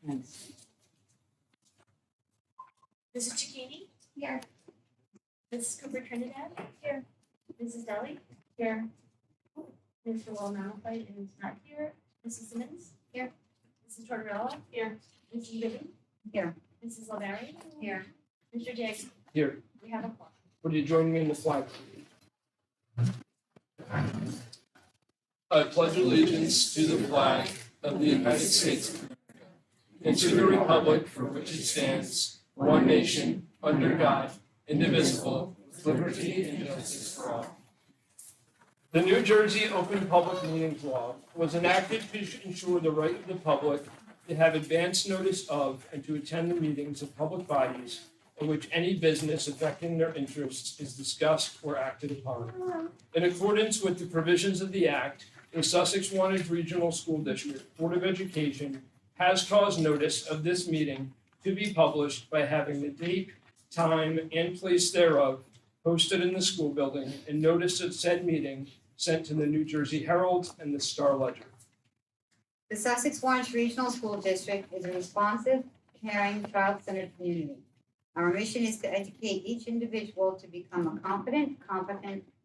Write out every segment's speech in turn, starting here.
Thanks. Mrs. Cicchini? Here. Mrs. Superintendent? Here. Mrs. Deli? Here. Mr. Malafide is not here. Mrs. Simmons? Here. Mrs. Tortorella? Here. Mrs. Bibby? Here. Mrs. LaBarry? Here. Mr. Jagger? Here. We have a quorum. Would you join me in the flag? I pledge allegiance to the flag of the United States of America and to the republic for which it stands, one nation, under God, indivisible, with liberty and justice for all. The New Jersey Open Public Meetings Law was enacted to ensure the right of the public to have advance notice of and to attend the meetings of public bodies in which any business affecting their interests is discussed or acted upon. In accordance with the provisions of the Act, the Sussex-Wantage Regional School District Board of Education has caused notice of this meeting to be published by having the date, time, and place thereof posted in the school building and notice of said meeting sent to the New Jersey Herald and the Star Ledger. The Sussex-Wantage Regional School District is a responsive, caring, child-centered community. Our mission is to educate each individual to become a competent,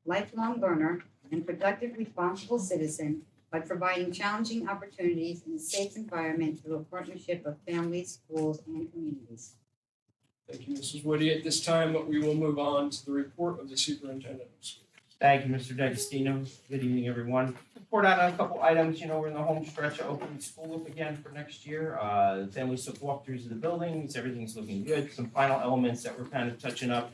lifelong learner and productive, responsible citizen by providing challenging opportunities in a safe environment through a partnership of families, schools, and communities. Thank you, Mrs. Woody. At this time, we will move on to the report of the superintendent of schools. Thank you, Mr. D'Agostino. Good evening, everyone. Report out on a couple items. We're in the home stretch of opening school up again for next year. The families took walkthroughs of the buildings. Everything's looking good. Some final elements that we're kind of touching up.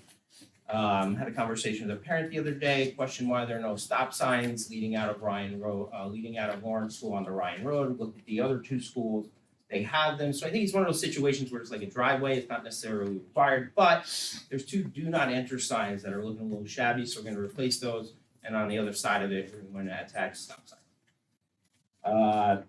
Had a conversation with a parent the other day, questioned why there are no stop signs leading out of Lawrence School onto Ryan Road. Looked at the other two schools. They have them. So I think it's one of those situations where it's like a driveway. It's not necessarily required, but there's two do not enter signs that are looking a little shabby. So we're going to replace those. And on the other side of it, we're going to attach stop signs.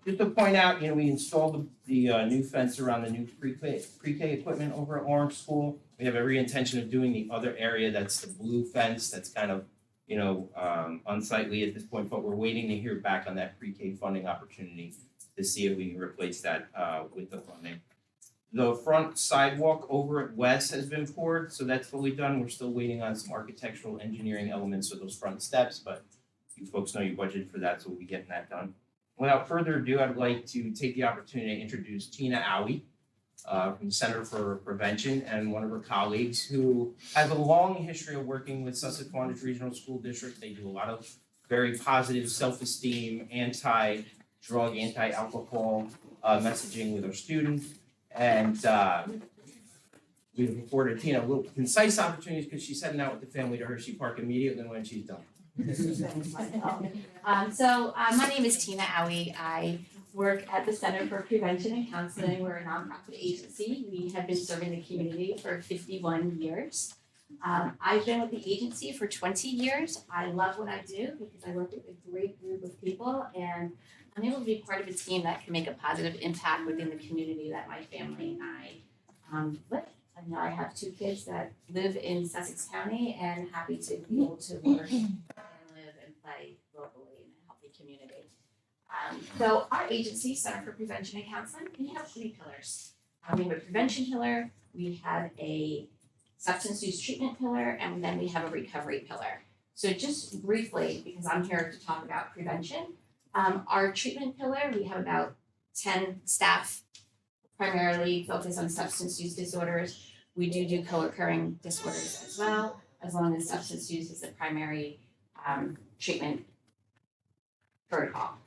Just to point out, we installed the new fence around the new pre-K equipment over at Lawrence School. We have every intention of doing the other area that's the blue fence that's kind of, unsightly at this point, but we're waiting to hear back on that pre-K funding opportunity to see if we can replace that with the funding. The front sidewalk over at West has been poured, so that's fully done. We're still waiting on some architectural engineering elements of those front steps, but you folks know you budgeted for that, so we'll be getting that done. Without further ado, I'd like to take the opportunity to introduce Tina Owie from the Center for Prevention and one of her colleagues who has a long history of working with Sussex-Wantage Regional School District. They do a lot of very positive self-esteem, anti-drug, anti-alcohol messaging with our students. And we've afforded Tina a little concise opportunities because she's heading out with the family to Hershey Park immediately when she's done. My name is Tina Owie. I work at the Center for Prevention and Counseling. We're a nonprofit agency. We have been serving the community for 51 years. I've been with the agency for 20 years. I love what I do because I work with a great group of people and I'm able to be part of a team that can make a positive impact within the community that my family and I live. I have two kids that live in Sussex County and happy to be able to work and live and play locally in a healthy community. So our agency, Center for Prevention and Counseling, we have 3 pillars. We have a prevention pillar, we have a substance use treatment pillar, and then we have a recovery pillar. So just briefly, because I'm here to talk about prevention, our treatment pillar, we have about 10 staff primarily focused on substance use disorders. We do co-occurring disorders as well, as long as substance use is the primary treatment protocol.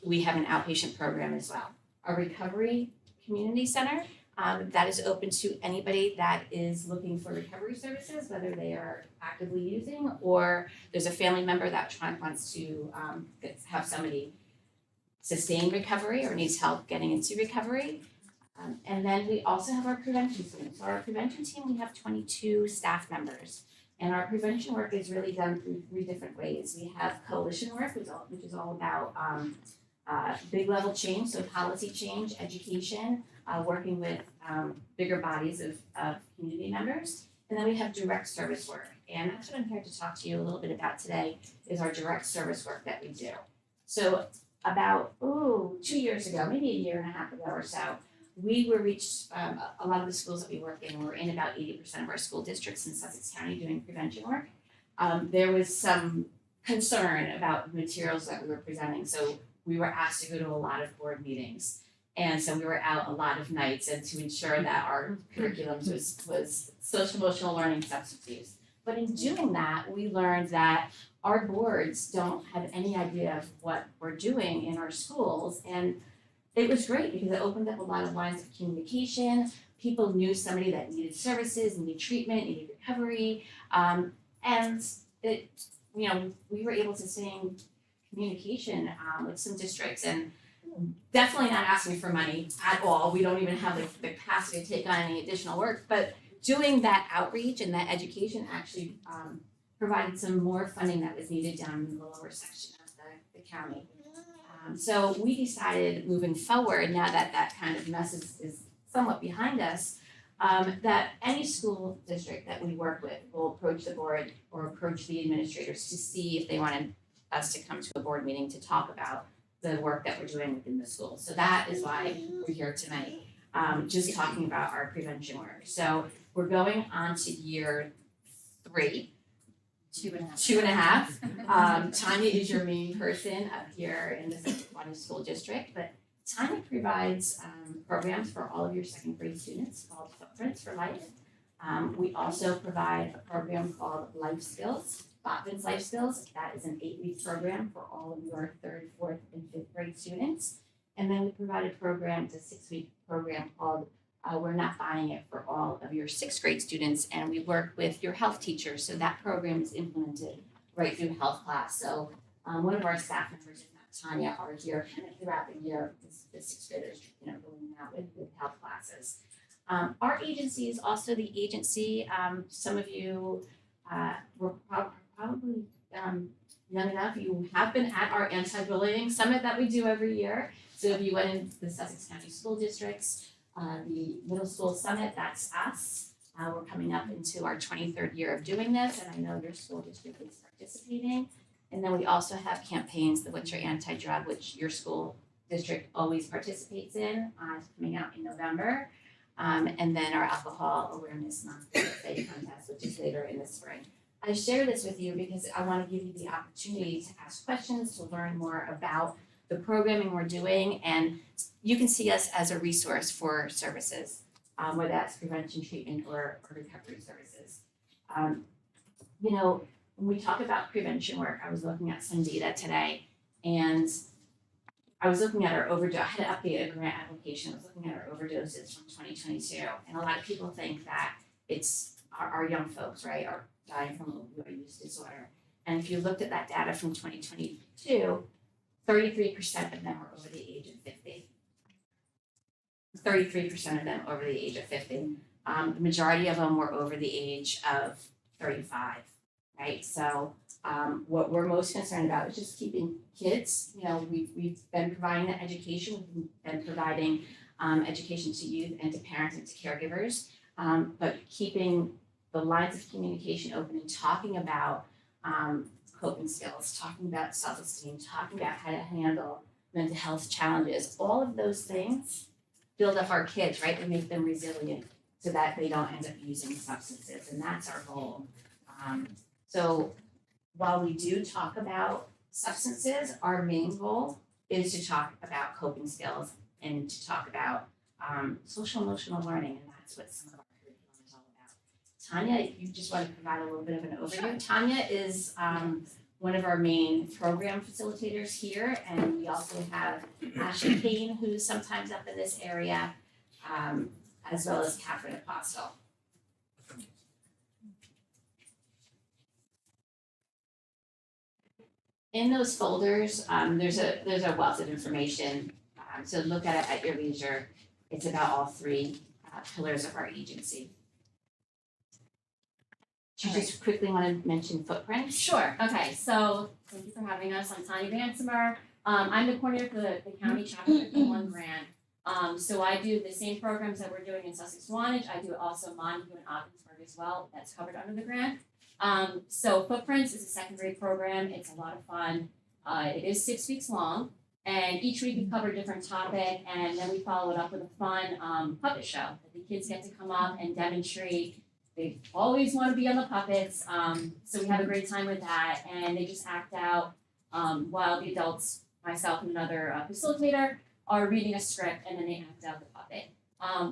We have an outpatient program as well. Our recovery community center, that is open to anybody that is looking for recovery services, whether they are actively using or there's a family member that wants to have somebody sustain recovery or needs help getting into recovery. And then we also have our prevention team. So our prevention team, we have 22 staff members. And our prevention work is really done through 3 different ways. We have coalition work, which is all about big level change, so policy change, education, working with bigger bodies of community members. And then we have direct service work. And that's what I'm here to talk to you a little bit about today, is our direct service work that we do. So about 2 years ago, maybe a year and a half ago or so, we were reached, a lot of the schools that we work in, we're in about 80% of our school districts in Sussex County doing prevention work. There was some concern about the materials that we were presenting, so we were asked to go to a lot of board meetings. And so we were out a lot of nights and to ensure that our curriculum was social emotional learning substance use. But in doing that, we learned that our boards don't have any idea of what we're doing in our schools. And it was great because it opened up a lot of lines of communication. People knew somebody that needed services, needed treatment, needed recovery. And it, you know, we were able to stay in communication with some districts, and definitely not asking for money at all. We don't even have the capacity to take on any additional work, but doing that outreach and that education actually provided some more funding that was needed down in the lower section of the county. So we decided moving forward, now that that kind of mess is somewhat behind us, that any school district that we work with will approach the board or approach the administrators to see if they wanted us to come to a board meeting to talk about the work that we're doing within the school. So that is why we're here tonight, just talking about our prevention work. So we're going on to year 3. 2.5. Tanya is your main person up here in the Sussex-Wantage School District, but Tanya provides programs for all of your second grade students called Footprints for Life. We also provide a program called Life Skills, Botvin's Life Skills. That is an 8-week program for all of your 3rd, 4th, and 5th grade students. And then we provide a program, it's a 6-week program called We're Not Buying It for all of your 6th grade students. And we work with your health teachers. So that program is implemented right through health class. So one of our staff members, if not Tanya, are here kind of throughout the year, the 6th graders, you know, going out with health classes. Our agency is also the agency, some of you were probably young enough, you have been at our anti-bullying summit that we do every year. So if you went into the Sussex County School Districts, the middle school summit, that's us. We're coming up into our 23rd year of doing this, and I know your school district is participating. And then we also have campaigns, the Winter Anti-Drug, which your school district always participates in, coming out in November. And then our Alcohol Awareness Month contest, which is later in the spring. I share this with you because I want to give you the opportunity to ask questions, to learn more about the programming we're doing, and you can see us as a resource for services, whether that's prevention, treatment, or recovery services. You know, when we talk about prevention work, I was looking at some data today, and I was looking at our overdose. I had to update a grant application. I was looking at our overdoses from 2022, and a lot of people think that it's our young folks, right, are dying from opioid use disorder. And if you looked at that data from 2022, 33% of them were over the age of 50. 33% of them over the age of 50. The majority of them were over the age of 35, right? So what we're most concerned about is just keeping kids, you know, we've been providing that education, we've been providing education to youth and to parents and to caregivers, but keeping the lines of communication open and talking about coping skills, talking about self-esteem, talking about how to handle mental health challenges. All of those things build up our kids, right? They make them resilient so that they don't end up using substances, and that's our goal. So while we do talk about substances, our main goal is to talk about coping skills and to talk about social emotional learning, and that's what some of our curriculum is all about. Tanya, you just want to provide a little bit of an overview. Sure. Tanya is one of our main program facilitators here, and we also have Ashley Payne, who's sometimes up in this area, as well as Catherine Apostle. In those folders, there's a wealth of information. So look at it at your leisure. It's about all 3 pillars of our agency. Do you just quickly want to mention Footprints? Sure. Okay. So thank you for having us. I'm Tanya Vansimer. I'm the coordinator for the county chapter 51 grant. So I do the same programs that we're doing in Sussex-Wantage. I do also Montague and Ogdensburg as well. That's covered under the grant. So Footprints is a second grade program. It's a lot of fun. It is 6 weeks long. And each week we cover a different topic, and then we follow it up with a fun puppet show that the kids get to come up and demonstrate. They always want to be on the puppets, so we have a great time with that, and they just act out while the adults, myself and another facilitator, are reading a script, and then they act out the puppet.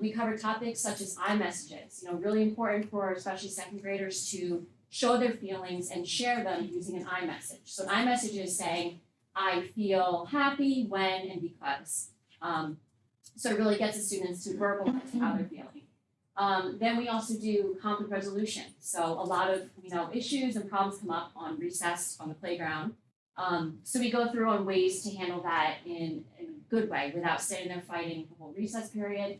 We cover topics such as iMessages, really important for especially second graders to show their feelings and share them using an iMessage. So an iMessage is saying, I feel happy when and because. So it really gets the students to verbalize how they're feeling. Then we also do conflict resolution. So a lot of issues and problems come up on recess on the playground. So we go through on ways to handle that in a good way without sitting there fighting the whole recess period.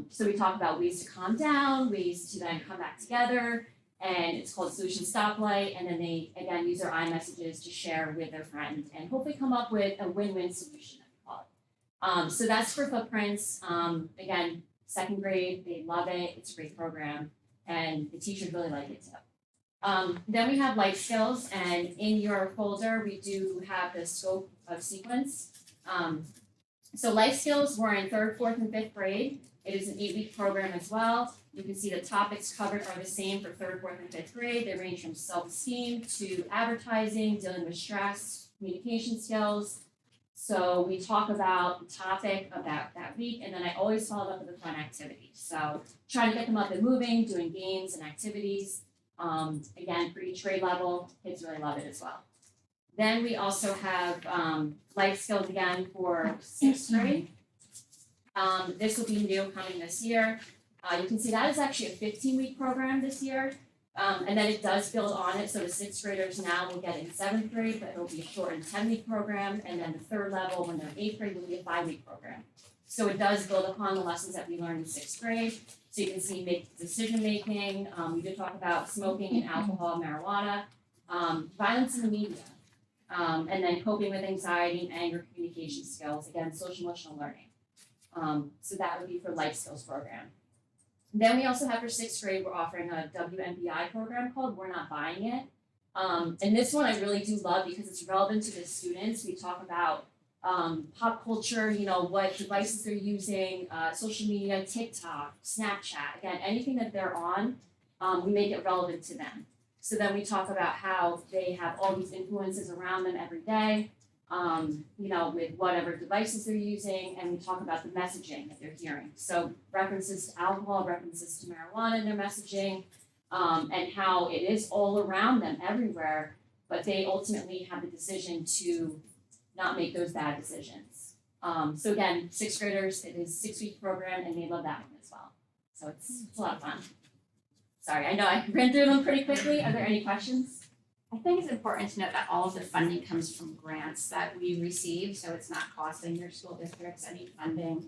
So we talk about ways to calm down, ways to then come back together, and it's called Solution Stoplight, and then they again use their iMessages to share with their friends and hopefully come up with a win-win solution, that we call it. So that's for Footprints. Again, second grade, they love it, it's a great program, and the teachers really like it too. Then we have life skills, and in your folder, we do have the scope of sequence. So life skills, we're in 3rd, 4th, and 5th grade. It is an 8-week program as well. You can see the topics covered are the same for 3rd, 4th, and 5th grade. They range from self-esteem to advertising, dealing with stress, communication skills. So we talk about the topic of that week, and then I always follow up with a fun activity. So trying to get them up and moving, doing games and activities. Again, for each grade level, kids really love it as well. Then we also have life skills again for 6th grade. This will be new coming this year. You can see that is actually a 15-week program this year. And then it does build on it, so the 6th graders now will get it in 7th grade, but it'll be a shortened 10-week program, and then the 3rd level, when they're in 8th grade, will be a 5-week program. So it does build upon the lessons that we learned in 6th grade. So you can see decision making, we did talk about smoking and alcohol, marijuana, violence in the media, and then coping with anxiety and anger, communication skills, again, social emotional learning. So that would be for life skills program. Then we also have for 6th grade, we're offering a WMBI program called We're Not Buying It. And this one I really do love because it's relevant to the students. We talk about pop culture, what devices they're using, social media, TikTok, Snapchat, again, anything that they're on, we make it relevant to them. So then we talk about how they have all these influences around them every day, with whatever devices they're using, and we talk about the messaging that they're hearing. So references to alcohol, references to marijuana in their messaging, and how it is all around them everywhere, but they ultimately have the decision to not make those bad decisions. So again, 6th graders, it is a 6-week program, and they love that one as well. So it's a lot of fun. Sorry, I know I ran through them pretty quickly. Are there any questions? I think it's important to note that all of the funding comes from grants that we receive, so it's not costing your school districts any funding.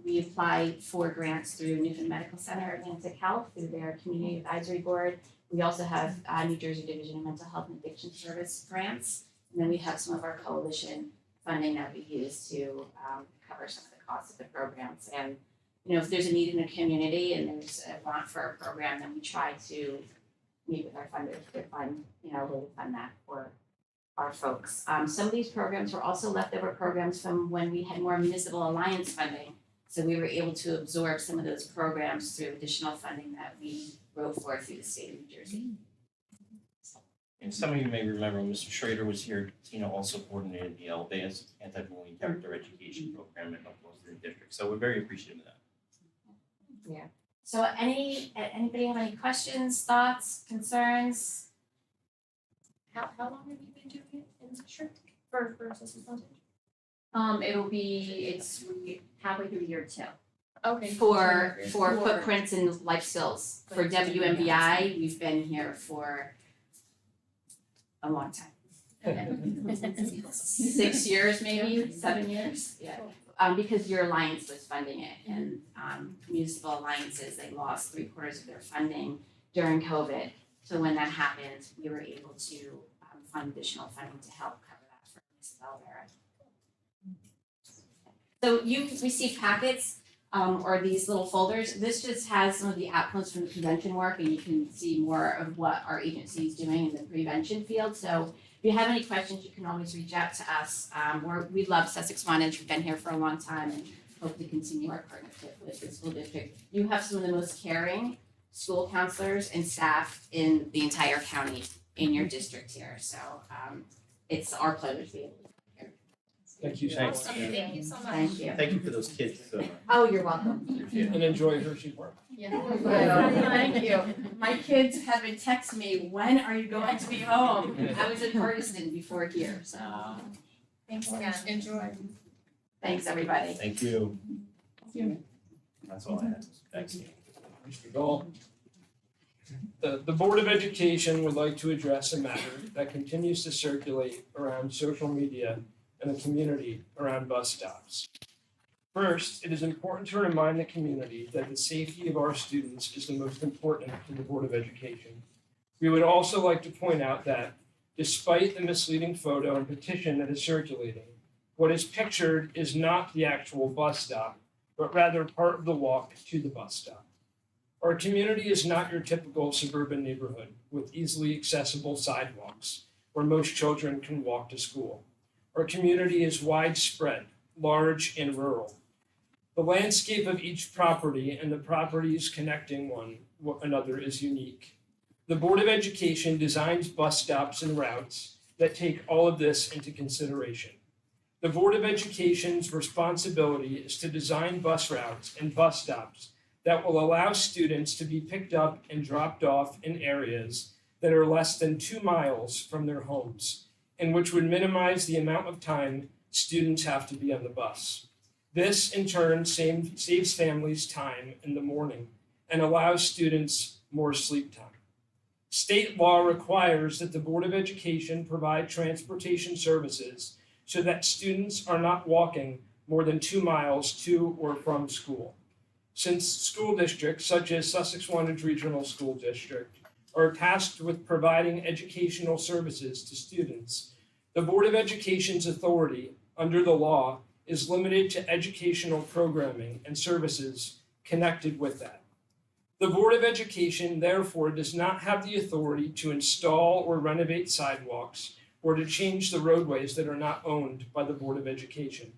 We apply for grants through Newton Medical Center, Atlantic Health, through their Community Advisory Board. We also have New Jersey Division of Mental Health and Addiction Service grants, and then we have some of our coalition funding that we use to cover some of the costs of the programs. And if there's a need in the community and there's a want for a program, then we try to meet with our funders to fund, really fund that for our folks. Some of these programs were also leftover programs from when we had more municipal alliance funding. So we were able to absorb some of those programs through additional funding that we wrote for through the state of New Jersey. And some of you may remember when Mr. Schrader was here, Tina also coordinated the LBAS anti-bullying character education program in the district. So we're very appreciative of that. Yeah. So anybody have any questions, thoughts, concerns? How long have you been doing it in the district for Sussex-Wantage? It's halfway through year 2. Okay. For footprints and life skills. For WMBI, we've been here for a long time. 6 years, maybe 7 years. Yeah. Because your alliance was funding it, and municipal alliances, they lost 3/4 of their funding during COVID. So when that happened, we were able to fund additional funding to help cover that for municipal era. So you received packets or these little folders. This just has some of the outcomes from the prevention work, and you can see more of what our agency is doing in the prevention field. So If you have any questions, you can always reach out to us. We love Sussex-Wantage. We've been here for a long time and hope to continue our partnership with the school district. You have some of the most caring school counselors and staff in the entire county in your district here. So it's our pleasure to be able to be here. Thank you so much. Awesome, thank you so much. Thank you. Thank you for those kids, so. Oh, you're welcome. And enjoy Hershey Park. Thank you. My kids have been texting me, when are you going to be home? I was in Ferguson before here, so Thanks again. Enjoy. thanks, everybody. Thank you. That's all I had. Thanks. Mr. Gall. The Board of Education would like to address a matter that continues to circulate around social media and the community around bus stops. First, it is important to remind the community that the safety of our students is the most important to the Board of Education. We would also like to point out that despite the misleading photo and petition that is circulating, what is pictured is not the actual bus stop, but rather part of the walk to the bus stop. Our community is not your typical suburban neighborhood with easily accessible sidewalks where most children can walk to school. Our community is widespread, large, and rural. The landscape of each property and the properties connecting one another is unique. The Board of Education designs bus stops and routes that take all of this into consideration. The Board of Education's responsibility is to design bus routes and bus stops that will allow students to be picked up and dropped off in areas that are less than 2 miles from their homes, and which would minimize the amount of time students have to be on the bus. This, in turn, saves families time in the morning and allows students more sleep time. State law requires that the Board of Education provide transportation services so that students are not walking more than 2 miles to or from school. Since school districts such as Sussex-Wantage Regional School District are tasked with providing educational services to students, the Board of Education's authority under the law is limited to educational programming and services connected with that. The Board of Education therefore does not have the authority to install or renovate sidewalks or to change the roadways that are not owned by the Board of Education.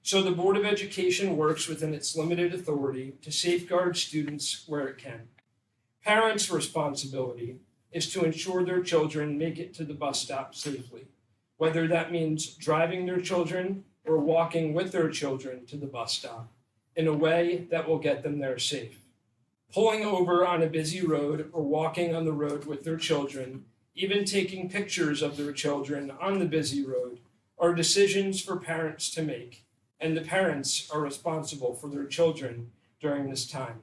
So the Board of Education works within its limited authority to safeguard students where it can. Parents' responsibility is to ensure their children make it to the bus stop safely, whether that means driving their children or walking with their children to the bus stop in a way that will get them there safe. Pulling over on a busy road or walking on the road with their children, even taking pictures of their children on the busy road, are decisions for parents to make, and the parents are responsible for their children during this time.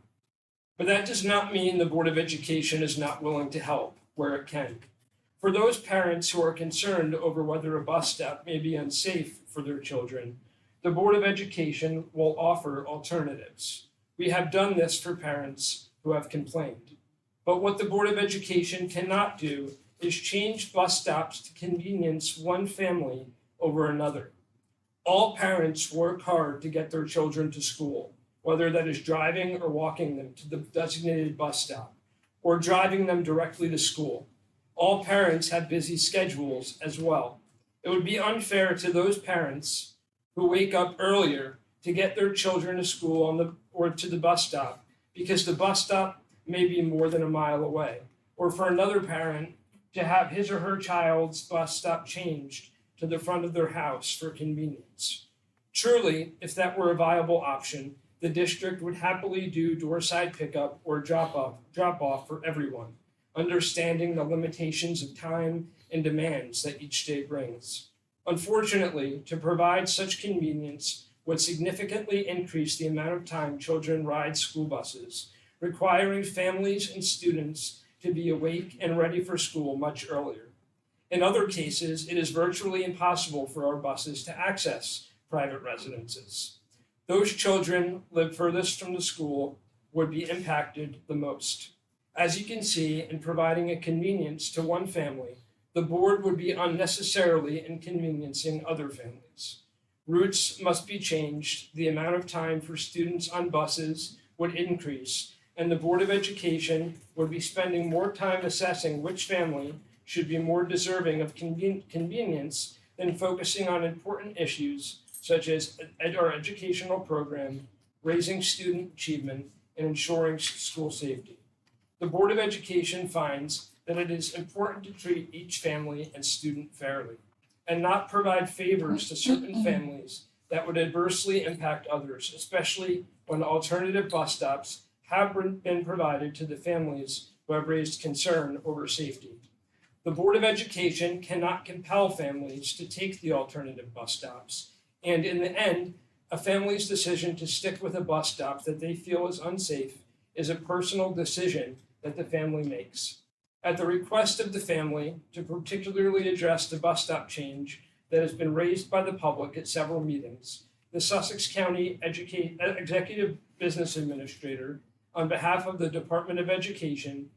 But that does not mean the Board of Education is not willing to help where it can. For those parents who are concerned over whether a bus stop may be unsafe for their children, the Board of Education will offer alternatives. We have done this for parents who have complained. But what the Board of Education cannot do is change bus stops to convenience one family over another. All parents work hard to get their children to school, whether that is driving or walking them to the designated bus stop, or driving them directly to school. All parents have busy schedules as well. It would be unfair to those parents who wake up earlier to get their children to school or to the bus stop because the bus stop may be more than a mile away, or for another parent to have his or her child's bus stop changed to the front of their house for convenience. Truly, if that were a viable option, the district would happily do doorside pickup or drop off for everyone, understanding the limitations of time and demands that each day brings. Unfortunately, to provide such convenience would significantly increase the amount of time children ride school buses, requiring families and students to be awake and ready for school much earlier. In other cases, it is virtually impossible for our buses to access private residences. Those children live furthest from the school would be impacted the most. As you can see, in providing a convenience to one family, the board would be unnecessarily inconveniencing other families. Routes must be changed, the amount of time for students on buses would increase, and the Board of Education would be spending more time assessing which family should be more deserving of convenience than focusing on important issues such as our educational program, raising student achievement, and ensuring school safety. The Board of Education finds that it is important to treat each family and student fairly and not provide favors to certain families that would adversely impact others, especially when alternative bus stops have been provided to the families who have raised concern over safety. The Board of Education cannot compel families to take the alternative bus stops, and in the end, a family's decision to stick with a bus stop that they feel is unsafe is a personal decision that the family makes. At the request of the family to particularly address the bus stop change that has been raised by the public at several meetings, the Sussex County Executive Business Administrator, on behalf of the Department of Education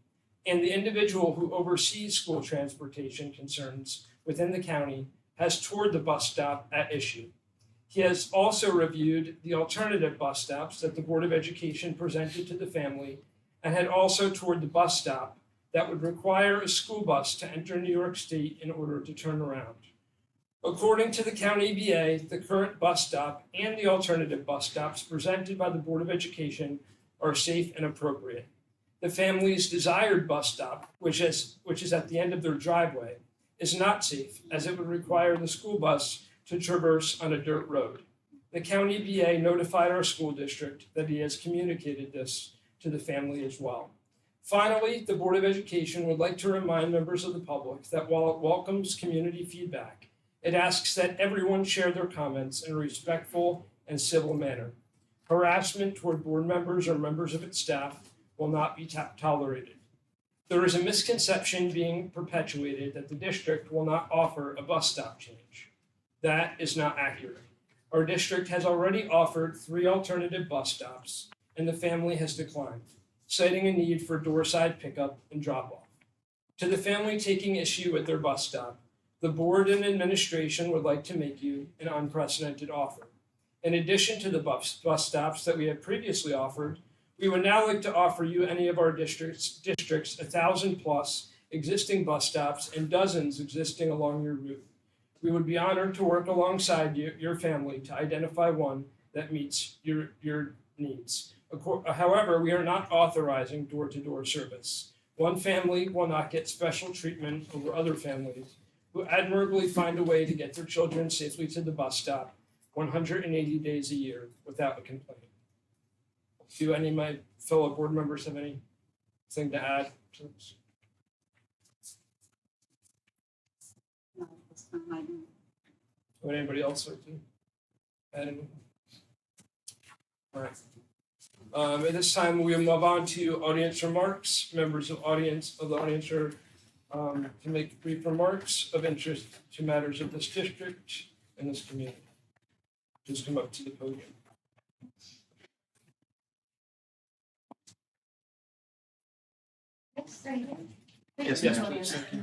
and the individual who oversees school transportation concerns within the county, has toured the bus stop at issue. He has also reviewed the alternative bus stops that the Board of Education presented to the family and had also toured the bus stop that would require a school bus to enter New York State in order to turn around. According to the county EBA, the current bus stop and the alternative bus stops presented by the Board of Education are safe and appropriate. The family's desired bus stop, which is at the end of their driveway, is not safe as it would require the school bus to traverse on a dirt road. The county EBA notified our school district that he has communicated this to the family as well. Finally, the Board of Education would like to remind members of the public that while it welcomes community feedback, it asks that everyone share their comments in a respectful and civil manner. Harassment toward board members or members of its staff will not be tolerated. There is a misconception being perpetuated that the district will not offer a bus stop change. That is not accurate. Our district has already offered 3 alternative bus stops, and the family has declined, citing a need for doorside pickup and drop-off. To the family taking issue with their bus stop, the board and administration would like to make you an unprecedented offer. In addition to the bus stops that we have previously offered, we would now like to offer you any of our districts 1,000+ existing bus stops and dozens existing along your route. We would be honored to work alongside your family to identify one that meets your needs. However, we are not authorizing door-to-door service. One family will not get special treatment over other families who admirably find a way to get their children safely to the bus stop 180 days a year without a complaint. Do any of my fellow board members have anything to add to this? No, that's not my name. Would anybody else like to add anything? All right. At this time, we'll move on to audience remarks. Members of the audience are to make brief remarks of interest to matters of this district and this community. Please come up to the podium. Yes, please. Thank you.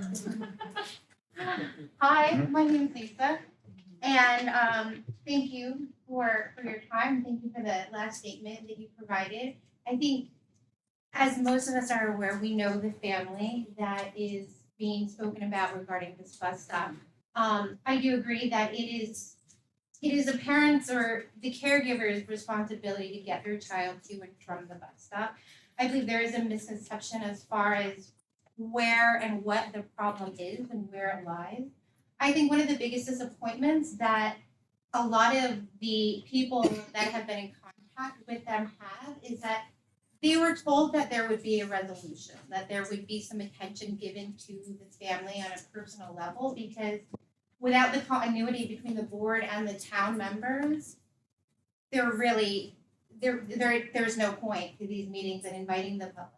Hi, my name is Lisa, and thank you for your time. Thank you for the last statement that you provided. I think, as most of us are aware, we know the family that is being spoken about regarding this bus stop. I do agree that it is the parents or the caregiver's responsibility to get their child to and from the bus stop. I believe there is a misconception as far as where and what the problem is and where it lies. I think one of the biggest disappointments that a lot of the people that have been in contact with them have is that they were told that there would be a resolution, that there would be some attention given to this family on a personal level, because without the continuity between the board and the town members, there's no point to these meetings and inviting the public.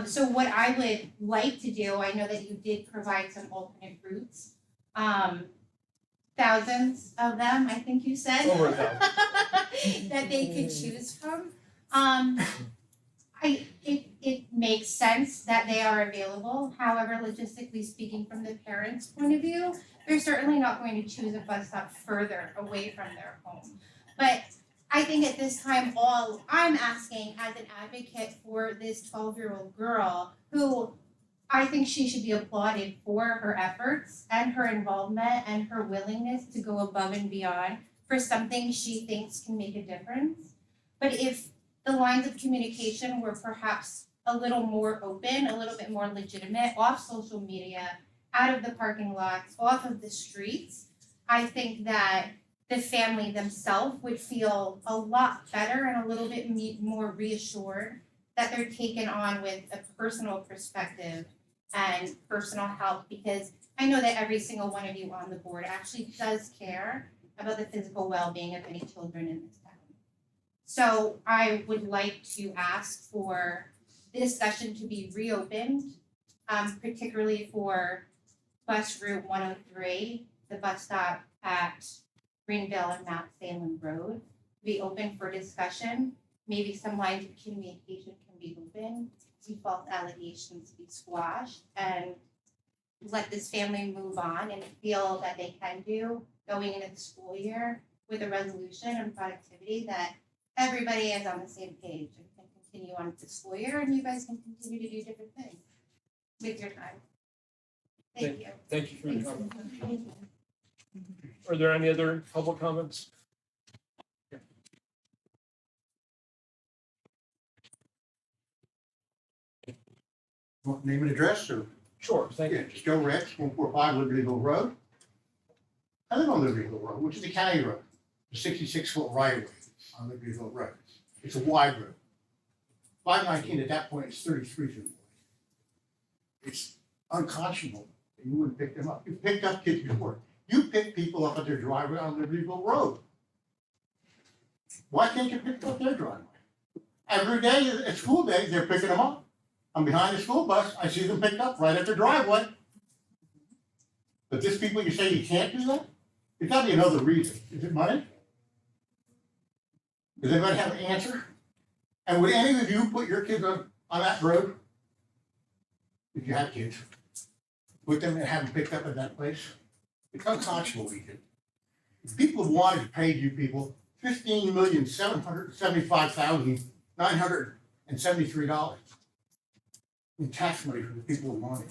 So what I would like to do, I know that you did provide some alternate routes, thousands of them, I think you said. Over 1,000. That they could choose from. It makes sense that they are available. However, logistically speaking, from the parents' point of view, they're certainly not going to choose a bus stop further away from their home. But I think at this time, all I'm asking as an advocate for this 12-year-old girl who I think she should be applauded for her efforts and her involvement and her willingness to go above and beyond for something she thinks can make a difference. But if the lines of communication were perhaps a little more open, a little bit more legitimate, off social media, out of the parking lots, off of the streets, I think that the family themselves would feel a lot better and a little bit more reassured that they're taken on with a personal perspective and personal help, because I know that every single one of you on the board actually does care about the physical well-being of any children in this town. So I would like to ask for this session to be reopened, particularly for bus route 103, the bus stop at Greenville and Mount Salem Road, to be open for discussion. Maybe some lines of communication can be open, some false allegations be squashed, and let this family move on and feel that they can do going into the school year with a resolution and productivity that everybody is on the same page and can continue on with the school year, and you guys can continue to do different things with your time. Thank you. Thank you for your comment. Are there any other public comments? Want name and address, or? Sure, thank Yeah, you. it's Joe Rex, 145 Libertyville Road. I live on Libertyville Road, which is the county road, the 66-foot right of way on Libertyville Road. It's a wide road. 519 at that point is 33 feet wide. It's unconscionable that you wouldn't pick them up. You've picked up kids before. You pick people up at their driveway on Libertyville Road. Why can't you pick up their driveway? Every day at school days, they're picking them up. I'm behind the school bus, I see them picked up right at their driveway. But this people, you say you can't do that? There's gotta be another reason. Is it money? Does anybody have an answer? And would any of you put your kids on that road? If you have kids, put them and have them picked up at that place? It's unconscionable, we did. If people have wanted to pay you people $15,775,973 in tax money for the people who want it.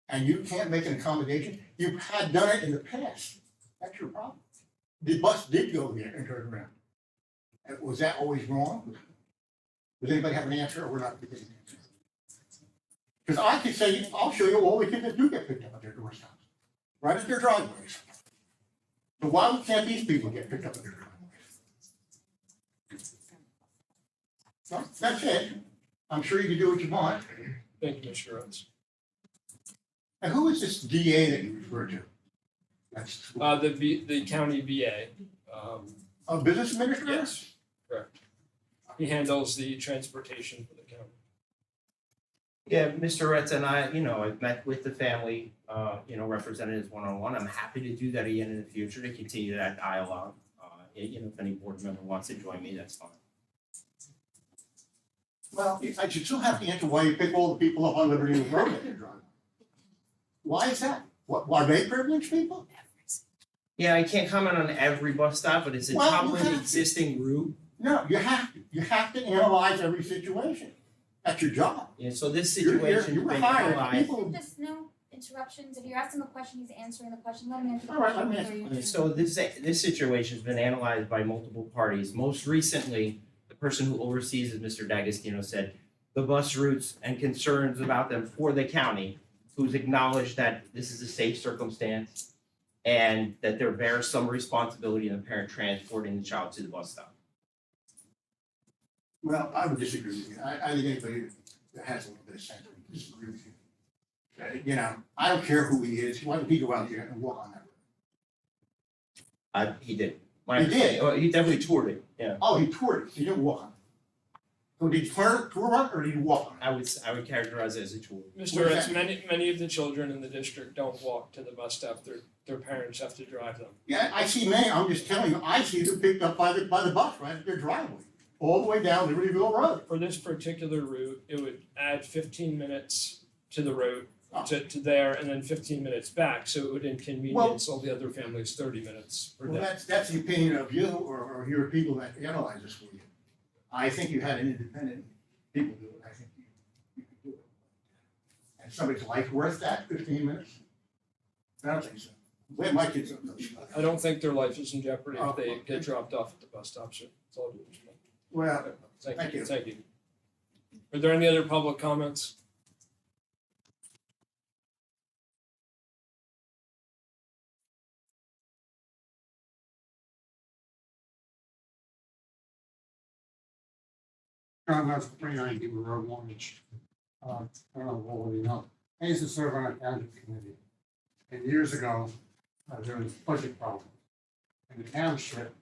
And you can't make an accommodation, you had done it in the past, that's your problem. The bus did go there and turn around. And was that always wrong? Does anybody have an answer, or we're not getting an answer? Because I could say, I'll show you all the kids that do get picked up at their doorsteps, right at their driveways. So why can't these people get picked up at their driveways? Well, that's it. I'm sure you can do what you want. Thank you, Mr. Rhodes. And who is this DA that you refer to? That's The county VA. a business administrator? Yes, correct. He handles the transportation for the county. Yeah, Mr. Retz and I, I've met with the family, representatives one-on-one. I'm happy to do that again in the future to continue that dialogue. If any board member wants to join me, that's fine. Well, I should still have to answer why you pick all the people up on Liberty Road at their driveway. Why is that? What, are they privileged people? Yeah, I can't comment on every bus stop, but it's a Well, you common have to. existing route. No, you have to. You have to analyze every situation. That's your job. Yeah, so this You're situation's been hired. analyzed. People, Just no interruptions. If you're asking a question, he's answering the question. Let me answer the All right, question. let me before you Okay, so this situation's been analyzed by multiple parties. Most recently, the person who oversees it, Mr. D'Agostino, said the bus routes and concerns about them for the county, who's acknowledged that this is a safe circumstance and that there bears some responsibility in the parent transporting the child to the bus stop. well, I would disagree with you. I think anybody that has a little bit of sense would disagree with you. I don't care who he is. Why don't he go out here and walk on that road? He did. He did? Well, he definitely toured it, yeah. Oh, he toured it. He didn't walk on it. So did he tour it, or did he walk on it? I would characterize it as a tour. Mr. What is Retz, that? many of the children in the district don't walk to the bus stop. Their parents have to drive them. Yeah, I see many. I'm just telling you, I see them picked up by the bus right at their driveway, all the way down Libertyville Road. For this particular route, it would add 15 minutes to the route Oh. to there, and then 15 minutes back, so it would inconvenience all the other families 30 minutes per Well, day. that's the opinion of you or your people that analyze this for you. I think you had an independent people do it. I think you could do it. somebody's life worth that, 15 minutes? I don't think so. Where my kids are. I don't think their life is in jeopardy if they get dropped off at the bus stop, sir. That's all I do. Well, Thank Thank you, you. thank you. Are there any other public comments? John House, 29 Beaver Road, Wantage. I don't know what you know. I used to serve on a township committee. And years ago, there was budget problems. And the township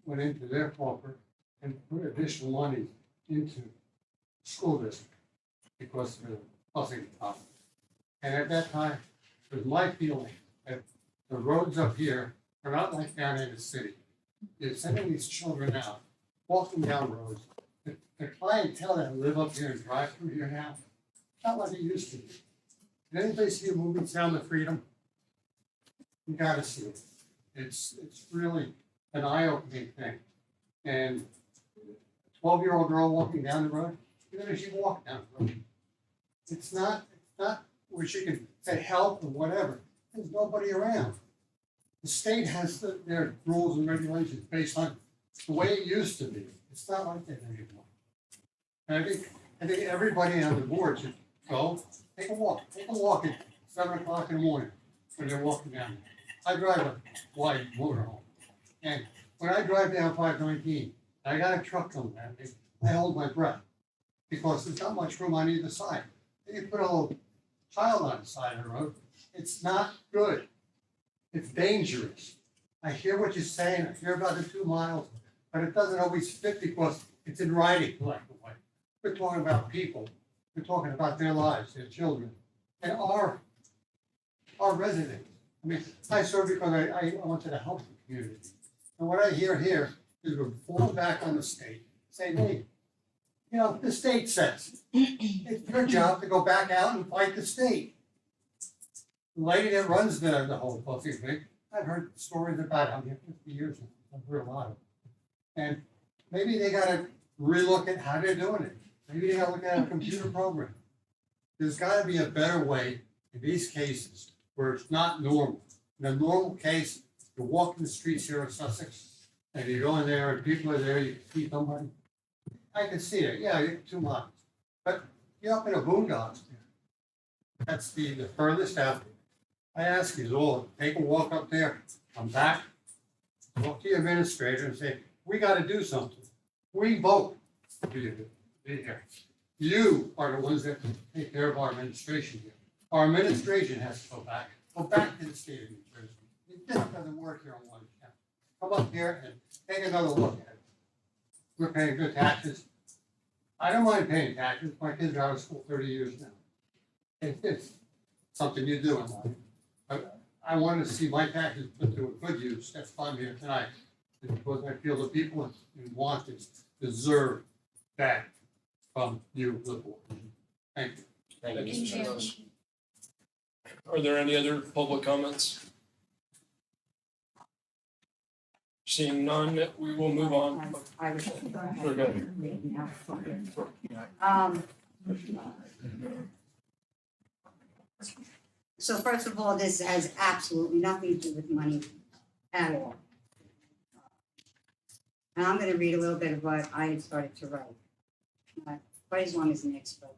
went into their corporate and put additional money into school district because of the busing problem. And at that time, it was my feeling that the roads up here are not like down in the city. You're sending these children out, walking down roads. The clientele that live up here and drive through here now, not like it used to be. Did anybody see a movie, Sound of Freedom? You gotta see it. It's really an eye-opening thing. And a 12-year-old girl walking down the road, even if she walked down the road, it's not where she can say help or whatever. There's nobody around. The state has their rules and regulations based on the way it used to be. It's not like that anymore. And I think everybody on the board should go, take a walk at 7 o'clock in the morning when they're walking down. I drive a wide motorhome. And when I drive down 519, I got a truck coming at me, I hold my breath because there's not much room on either side. Then you put a little child on the side of the road, it's not good. It's dangerous. I hear what you're saying, I hear about the 2 miles, but it doesn't always fit because it's in writing, black and white. We're talking about people, we're talking about their lives, their children, and our residents. I mean, I serve because I wanted to help the community. And what I hear here is we're falling back on the state, saying, hey, you know, the state says, it's your job to go back out and fight the state. The lady that runs the whole Buffy thing, I've heard stories about it. I'm here 50 years now. I've heard a lot of it. And maybe they gotta relook at how they're doing it. Maybe they gotta look at a computer program. There's gotta be a better way in these cases where it's not normal. In a normal case, you're walking the streets here in Sussex, and you go in there and people are there, you see somebody. I can see it, yeah, you're 2 miles. But you're up in a boondocks there. That's the furthest out. I ask you all, take a walk up there, come back, talk to your administrator and say, we gotta do something. We vote to be here. You are the ones that take care of our administration here. Our administration has to go back to the state of New Jersey. It just doesn't work here on one account. Come up here and take another look at it. We're paying good taxes. I don't mind paying taxes. My kids are out of school 30 years now. It's something you do in life. But I wanted to see my taxes put to a good use. That's why I'm here tonight. Because I feel the people in Wantage deserve that from you, the board. Thank you. Thank you, Thank Mr. you. Rose. Are there any other public comments? Seeing none, we will move on. I was. Sure, go ahead. So first of all, this has absolutely nothing to do with money at all. And I'm gonna read a little bit of what I had started to write. Quite as long as Nick's, but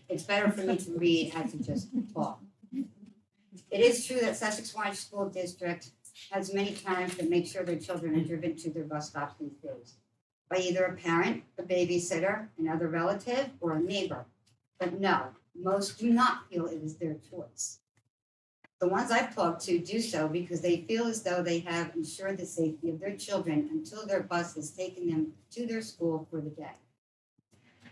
it's better for me to read as to just talk. It is true that Sussex-Wantage School District has many parents that make sure their children are driven to their bus stops these days by either a parent, a babysitter, another relative, or a neighbor. But no, most do not feel it is their choice. The ones I've talked to do so because they feel as though they have ensured the safety of their children until their bus has taken them to their school for the day.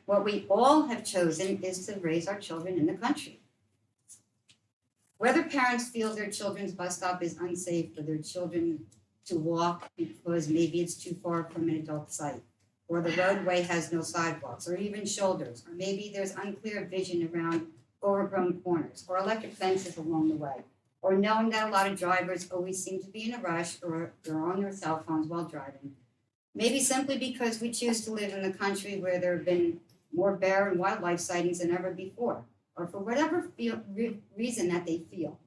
What we all have chosen is to raise our children in the country. Whether parents feel their children's bus stop is unsafe for their children to walk because maybe it's too far from an adult site, or the roadway has no sidewalks, or even shoulders, or maybe there's unclear vision around overgrown corners, or electric fences along the way, or knowing that a lot of drivers always seem to be in a rush or they're on their cell phones while driving. Maybe simply because we choose to live in a country where there have been more bear and wildlife sightings than ever before. or for whatever reason that they feel.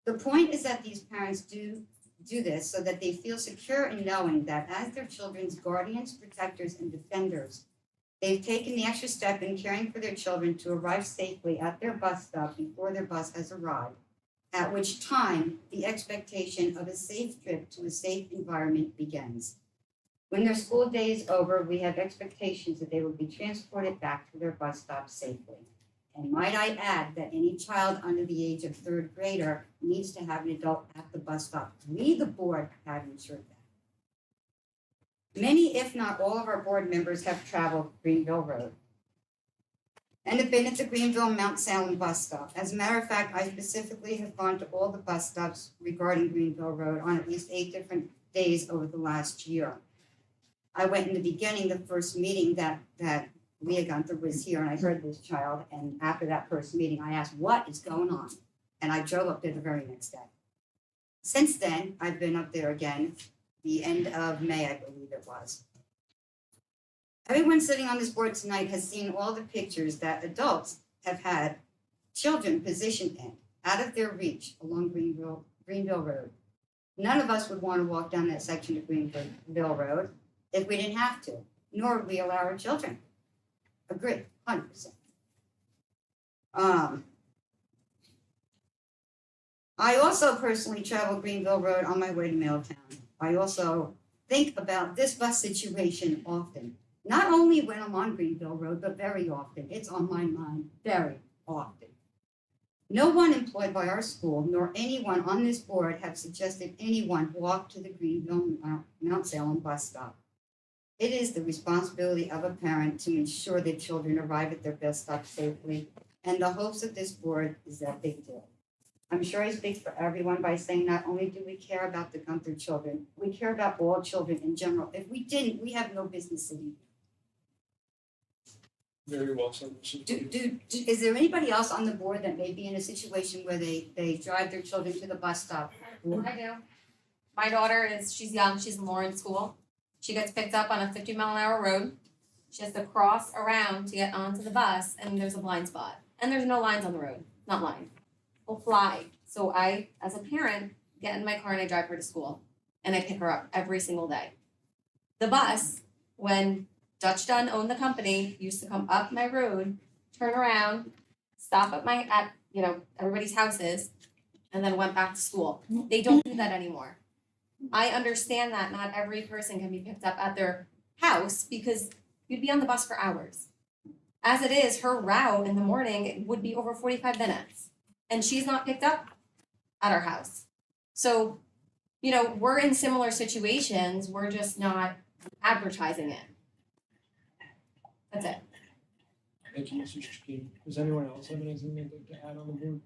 The point is that these parents do this so that they feel secure in knowing that as their children's guardians, protectors, and defenders, they've taken the extra step in caring for their children to arrive safely at their bus stop before their bus has arrived, at which time the expectation of a safe trip to a safe environment begins. When their school day is over, we have expectations that they will be transported back to their bus stop safely. And might I add that any child under the age of third grader needs to have an adult at the bus stop. We, the board, have ensured that. Many, if not all of our board members have traveled Greenville Road and have been at the Greenville Mount Salem bus stop. As a matter of fact, I specifically have gone to all the bus stops regarding Greenville Road on at least 8 different days over the last year. I went in the beginning, the first meeting that Leah Gunther was here, and I heard this child, and after that first meeting, I asked, what is going on? And I drove up there the very next day. Since then, I've been up there again, the end of May, I believe it was. Everyone sitting on this board tonight has seen all the pictures that adults have had children positioned in, out of their reach along Greenville Road. None of us would want to walk down that section of Greenville Road if we didn't have to, nor would we allow our children. Agree, 100%. I also personally travel Greenville Road on my way to Middletown. I also think about this bus situation often. Not only when I'm on Greenville Road, but very often. It's on my mind very often. No one employed by our school, nor anyone on this board have suggested anyone walk to the Greenville Mount Salem bus stop. It is the responsibility of a parent to ensure their children arrive at their bus stop safely, and the hopes of this board is that they do. I'm sure I speak for everyone by saying not only do we care about the Gunther children, we care about all children in general. If we didn't, we have no business sitting here. Very well said. Is there anybody else on the board that may be in a situation where they drive their children to the bus stop? I do. My daughter she's young, she's in Lawrence School. She gets picked up on a 50-mile-an-hour road. She has to cross around to get onto the bus, and there's a blind spot. And there's no lines on the road, not lined. Will fly. So I, as a parent, get in my car and I drive her to school. And I pick her up every single day. The bus, when Dutch Dunn owned the company, used to come up my road, turn around, stop at everybody's houses, and then went back to school. They don't do that anymore. I understand that not every person can be picked up at their house because you'd be on the bus for hours. As it is, her route in the morning would be over 45 minutes. And she's not picked up at our house. So, we're in similar situations. We're just not advertising it. That's it. Thank you, Mrs. Chakeen. Does anyone else have anything they'd like to add on the board?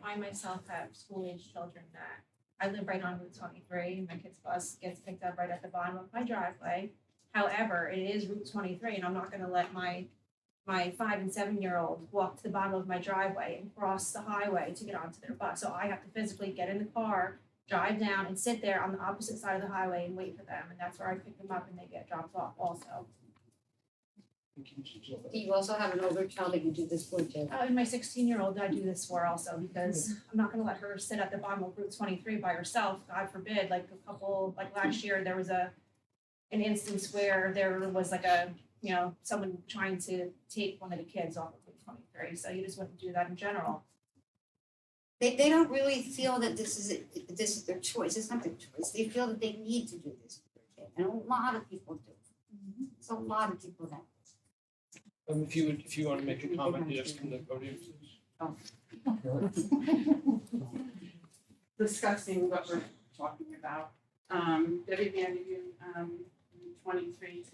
I myself have school-age children that I live right on Route 23, and my kid's bus gets picked up right at the bottom of my driveway. However, it is Route 23, and I'm not gonna let my 5 and 7-year-old walk to the bottom of my driveway and cross the highway to get onto their bus. So I have to physically get in the car, drive down, and sit there on the opposite side of the highway and wait for them, and that's where I pick them up and they get dropped off also. Thank you, Mrs. Zoll. Do you also have an older child that you do this for, too? And my 16-year-old I do this for also because I'm not gonna let her sit at the bottom of Route 23 by herself, God forbid. Like last year, there was an instance where there was someone trying to take one of the kids off of Route 23, so you just wouldn't do that in general. They don't really feel that this is their choice. It's not their choice. They feel that they need to do this for their kid, and a lot of people do. It's a lot of people that. If you want to make a comment, just from the podium, please. Discussing what we're talking about. Debbie Vanderveen, 23,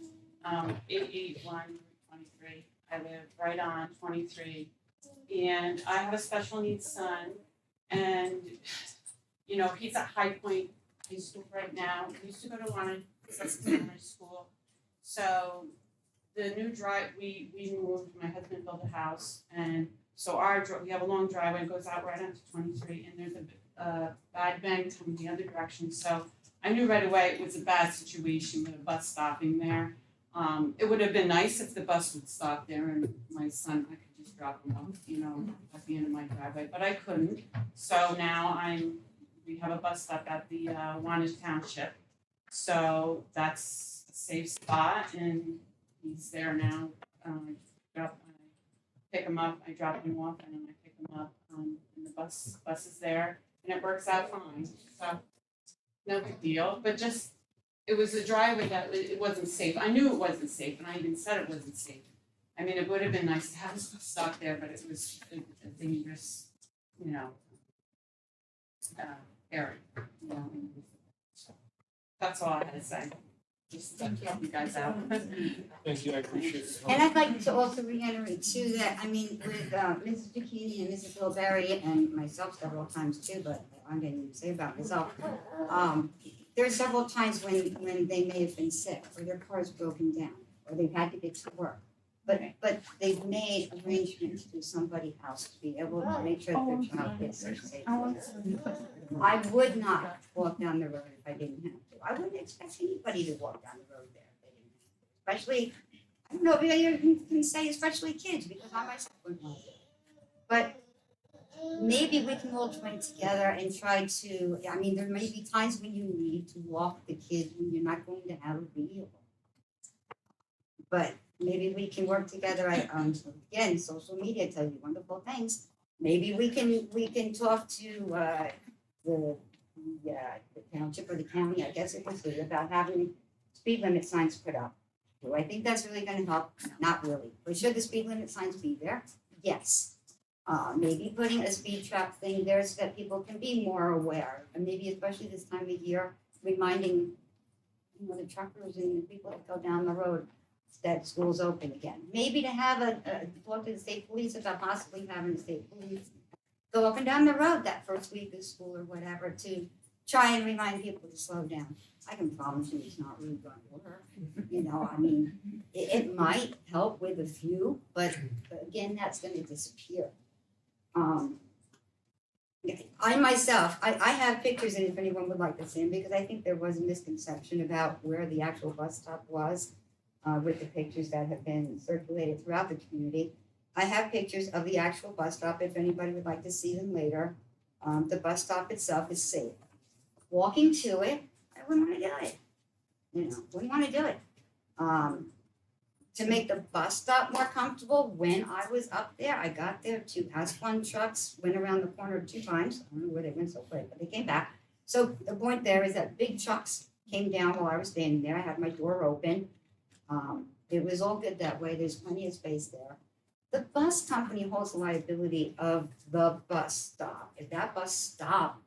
881 23. I live right on 23, and I have a special needs son, and he's at High Point High School right now. He used to go to Sussex-Wantage school, so the new drive we moved. My husband built a house, and so we have a long driveway that goes out right onto 23, and there's a bad bank coming the other direction. So I knew right away it was a bad situation with a bus stopping there. It would have been nice if the bus would stop there and my son, I could just drop him off, you know, at the end of my driveway, but I couldn't. So now we have a bus stop at the Wantage Township. So that's a safe spot and he's there now. I pick him up, I drop him off and then I pick him up, and the bus is there and it works out fine. So no big deal, but just, it was a driveway that it wasn't safe. I knew it wasn't safe and I even said it wasn't safe. I mean, it would have been nice to have a bus stop there, but it was a dangerous, you know, area, you know. So that's all I had to say. Just to help you guys out. Thank you, I appreciate it. And I'd like to also reiterate too that, I mean, with Mrs. Bikini and Mrs. Bilberry and myself several times too, but I'm going to say about myself. There are several times when they may have been sick or their car's broken down or they've had to get to work. But they've made arrangements through somebody else to be able to make sure that their child gets there safely. I would not walk down the road if I didn't have to. I wouldn't expect anybody to walk down the road there if they didn't have to. Especially, I don't know if you can say especially kids, because I myself wouldn't want to. But maybe we can all join together and try to, I mean, there may be times when you need to walk the kids when you're not going to have a vehicle. But maybe we can work together. Again, social media tells you wonderful things. Maybe we can talk to the township or the county, I guess it was, about having speed limit signs put up. Do I think that's really gonna help? Not really. But should the speed limit signs be there? Yes. Maybe putting a speed trap thing there so that people can be more aware, and maybe especially this time of year, reminding, you know, the truckers and the people that go down the road that school's open again. Maybe to have talk to the state police about possibly having the state police go up and down the road that first week of school or whatever to try and remind people to slow down. I can promise you it's not really going to work. You know, I mean, it might help with a few, but again, that's going to disappear. I myself, I have pictures in it if anyone would like to see them, because I think there was a misconception about where the actual bus stop was with the pictures that have been circulated throughout the community. I have pictures of the actual bus stop if anybody would like to see them later. The bus stop itself is safe. Walking to it, I wouldn't want to do it. You know, wouldn't want to do it. To make the bus stop more comfortable, when I was up there, I got there, 2 S1 trucks went around the corner 2 times. I don't know where they went so quick, but they came back. So the point there is that big trucks came down while I was standing there. I had my door open. It was all good that way. There's plenty of space there. The bus company holds the liability of the bus stop. If that bus stop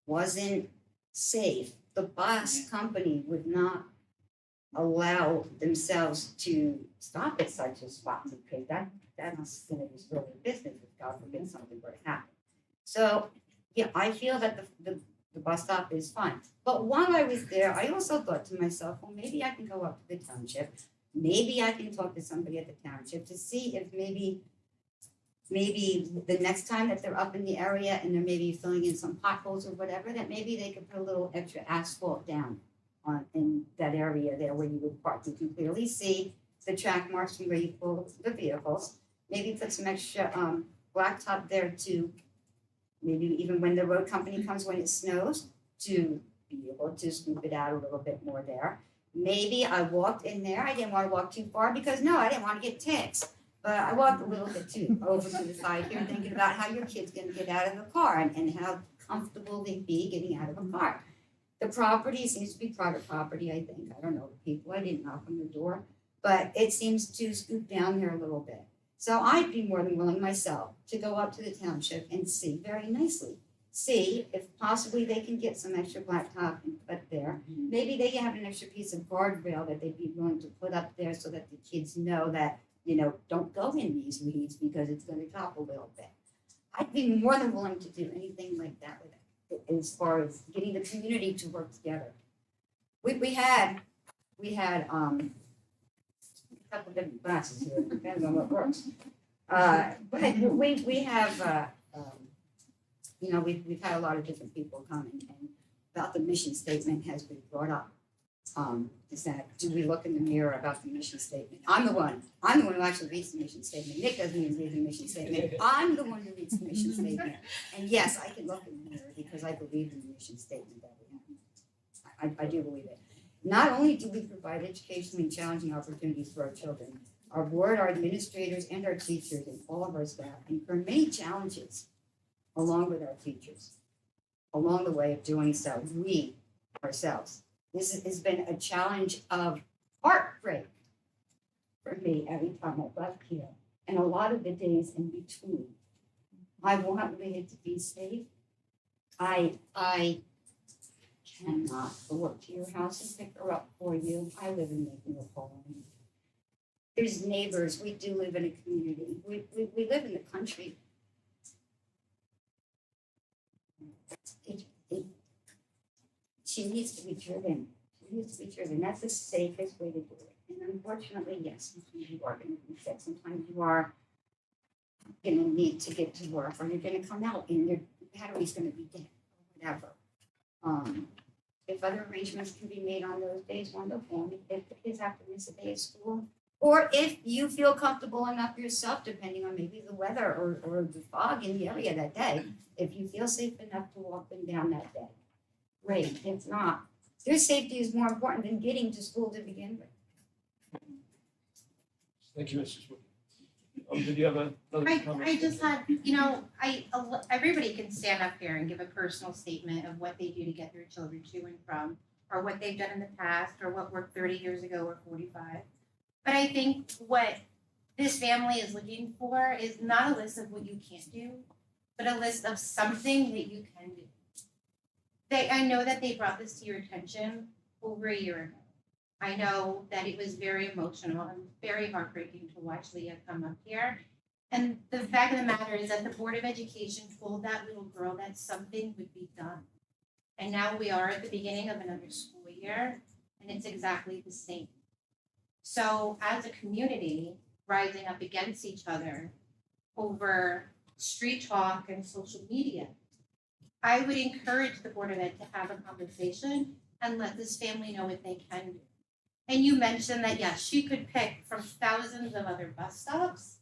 wasn't safe, the bus company would not allow themselves to stop at such a spot, because that's going to destroy the business if God forbid something were to happen. So yeah, I feel that the bus stop is fine. But while I was there, I also thought to myself, well, maybe I can go up to the township. Maybe I can talk to somebody at the township to see if maybe the next time that they're up in the area and they're maybe filling in some potholes or whatever, that maybe they could put a little extra asphalt down in that area there where you would park. You can clearly see the track marks from where you pull the vehicles. Maybe put some extra blacktop there to maybe even when the road company comes when it snows, to be able to scoop it out a little bit more there. Maybe I walked in there. I didn't want to walk too far because I didn't want to get ticks. But I walked a little bit too over to the side here, thinking about how your kid's going to get out of the car and how comfortable they'd be getting out of a car. The property seems to be private property, I think. I don't know the people. I didn't knock on the door, but it seems to scoop down there a little bit. So I'd be more than willing myself to go up to the township and see very nicely. See if possibly they can get some extra blacktop and put there. Maybe they have an extra piece of guardrail that they'd be willing to put up there so that the kids know that, don't go in these weeds because it's going to topple a little bit. I'd be more than willing to do anything like that with it, as far as getting the community to work together. We had a couple different classes here, depends on what works. But we have we've had a lot of different people coming, and about the mission statement has been brought up. is that, do we look in the mirror about the mission statement? I'm the one who actually reads the mission statement. Nick doesn't even read the mission statement. I'm the one who reads the mission statement. And yes, I can look in the mirror because I believe in the mission statement that we have. I do believe it. Not only do we provide educationally challenging opportunities for our children, our board, our administrators, and our teachers, and all of our staff incur many challenges along with our teachers. Along the way of doing so, we ourselves. This has been a challenge of heartbreak for me every time I left here, and a lot of the days in between. I want Leah to be safe. I cannot go up to your house and pick her up for you. I live in Making Home. There's neighbors. We do live in a community. We live in the country. She needs to be driven. She needs to be driven. That's the safest way to do it. And unfortunately, yes, sometimes you are going to be sick. Sometimes you are going to need to get to work, or you're going to come out and your battery's going to be dead, or whatever. If other arrangements can be made on those days, wonderful. If the kids have to miss a day of school, or if you feel comfortable enough yourself, depending on maybe the weather or the fog in the area that day, if you feel safe enough to walk them down that day, great. If not, their safety is more important than getting to school to begin with. Thank you, Mrs. Wood. Did you have another comment? I just had, everybody can stand up here and give a personal statement of what they do to get their children to and from, or what they've done in the past, or what worked 30 years ago or 45. But I think what this family is looking for is not a list of what you can't do, but a list of something that you can do. I know that they brought this to your attention over a year ago. I know that it was very emotional and very heartbreaking to watch Leah come up here. And the fact of the matter is that the Board of Education told that little girl that something would be done. And now we are at the beginning of another school year, and it's exactly the same. So as a community, rising up against each other over street talk and social media, I would encourage the Board of Ed to have a conversation and let this family know what they can do. And you mentioned that, yes, she could pick from thousands of other bus stops,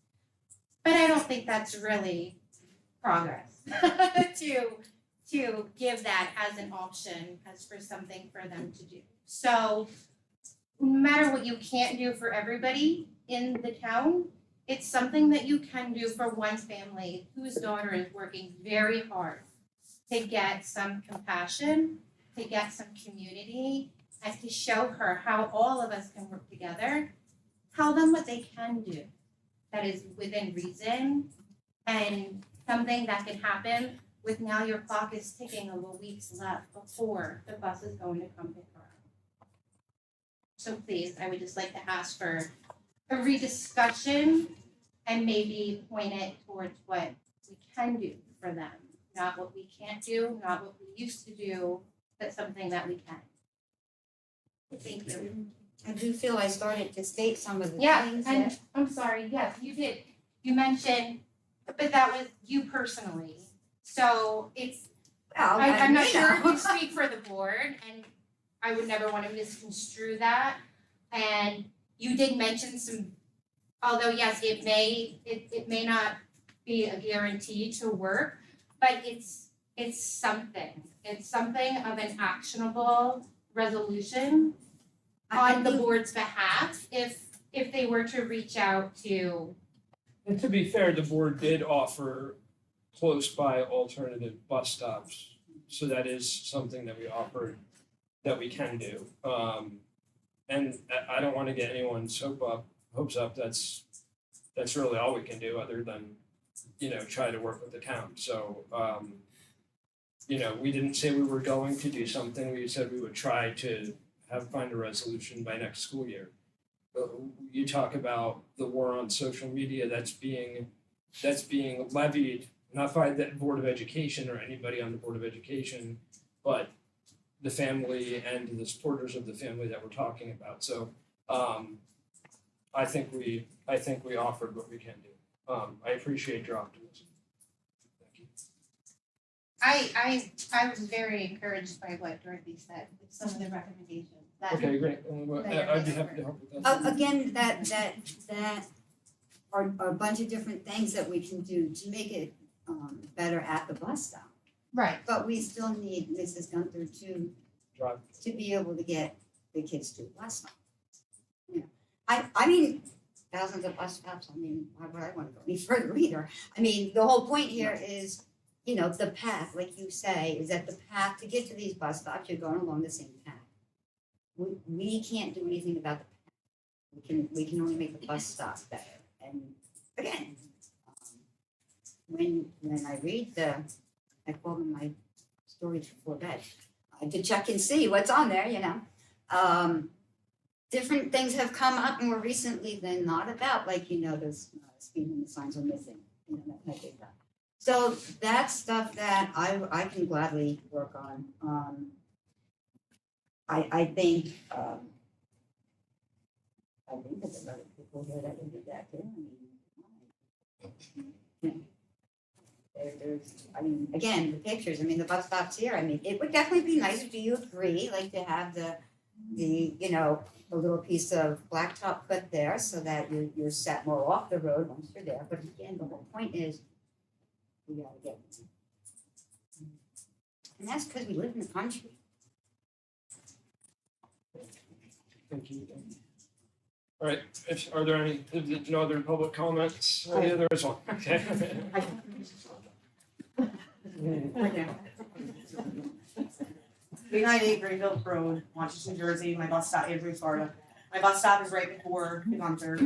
but I don't think that's really progress to give that as an option, as for something for them to do. So no matter what you can't do for everybody in the town, it's something that you can do for one family whose daughter is working very hard to get some compassion, to get some community, and to show her how all of us can work together. Tell them what they can do that is within reason and something that can happen with now your clock is ticking of a week's left before the bus is going to come pick her up. So please, I would just like to ask for a rediscussion and maybe point it towards what we can do for them. Not what we can't do, not what we used to do, but something that we can. Thank you. I do feel I started to state some of the Yeah, things and that, I'm sorry, yes, you did. You mentioned, but that was you personally. So it's, well, I'm not sure if know. you speak for the board, and I would never want to misconstrue that. And you did mention some, although yes, it may not be a guarantee to work, but it's something. It's something of an actionable resolution on the board's behalf if they were to reach out to. And to be fair, the board did offer close by alternative bus stops. So that is something that we offered that we can do. And I don't want to get anyone's hopes up. That's really all we can do other than, try to work with the town. So, we didn't say we were going to do something. We said we would try to find a resolution by next school year. But you talk about the war on social media that's being levied, not by the Board of Education or anybody on the Board of Education, but the family and the supporters of the family that we're talking about. So I think we offered what we can do. I appreciate your optimism. Thank you. I was very encouraged by what Dorothy said with some of the recommendations. that. Okay, great. I'd be happy to help with that. Again, that are a bunch of different things that we can do to make it better at the bus stop. Right. But we still need Mrs. Gunther Drive. to be able to get the kids to the bus stop. You know, I mean, thousands of bus stops, I mean, why would I wanna go any further either? I mean, the whole point here is, you know, the path, like you say, is that the path to get to these bus stops, you're going along the same path. We can't do anything about the path. We can only make the bus stop better. And again, when I read I call them my stories before bed, to check and see what's on there, you know. Different things have come up more recently than not about, like, you know, those speed limit signs are missing, you know, that kind of stuff. So that's stuff that I can gladly work on. I think that there's other people here that would do that too. I mean, again, the pictures, I mean, the bus stops here, I mean, it would definitely be nice, do you agree, like to have the, you know, a little piece of blacktop put there so that you're set more off the road once you're there, but again, the whole point is we gotta get it. And that's because we live in the country. Thank you. All right, are there any, no other public comments? Yeah, there is one, okay. 398 Greenville Road, Wantage, New Jersey, my bus stop, Avery, Florida. My bus stop is right before the Gunther.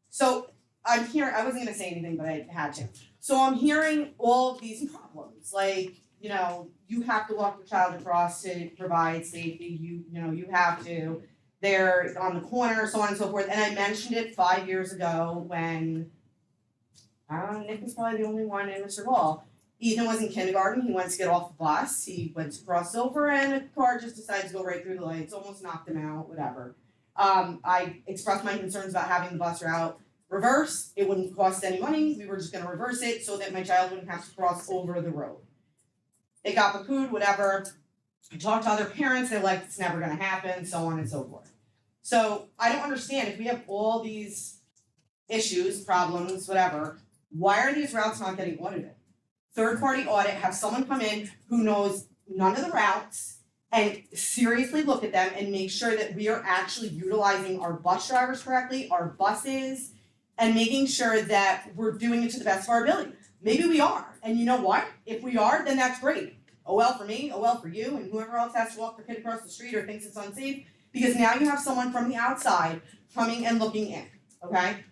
So I'm here, I wasn't gonna say anything, but I had to. So I'm hearing all of these problems, like, you know, you have to walk your child across to provide safety, you know, you have to. They're on the corner, so on and so forth, and I mentioned it 5 years ago when, I don't know, Nick was probably the only one in Mr. Ball. Ethan was in kindergarten, he went to get off the bus, he went to cross over and a car just decided to go right through the lights, almost knocked him out, whatever. I expressed my concerns about having the bus route reversed, it wouldn't cost any money, we were just gonna reverse it so that my child wouldn't have to cross over the road. It got poo-pooed, whatever. I talked to other parents, they're like, it's never gonna happen, so on and so forth. So I don't understand, if we have all these issues, problems, whatever, why are these routes not getting audited? Third-party audit, have someone come in who knows none of the routes and seriously look at them and make sure that we are actually utilizing our bus drivers correctly, our buses, and making sure that we're doing it to the best of our ability. Maybe we are, and you know what? If we are, then that's great. Oh well for me, oh well for you, and whoever else has to walk their kid across the street or thinks it's unsafe, because now you have someone from the outside coming and looking in, okay?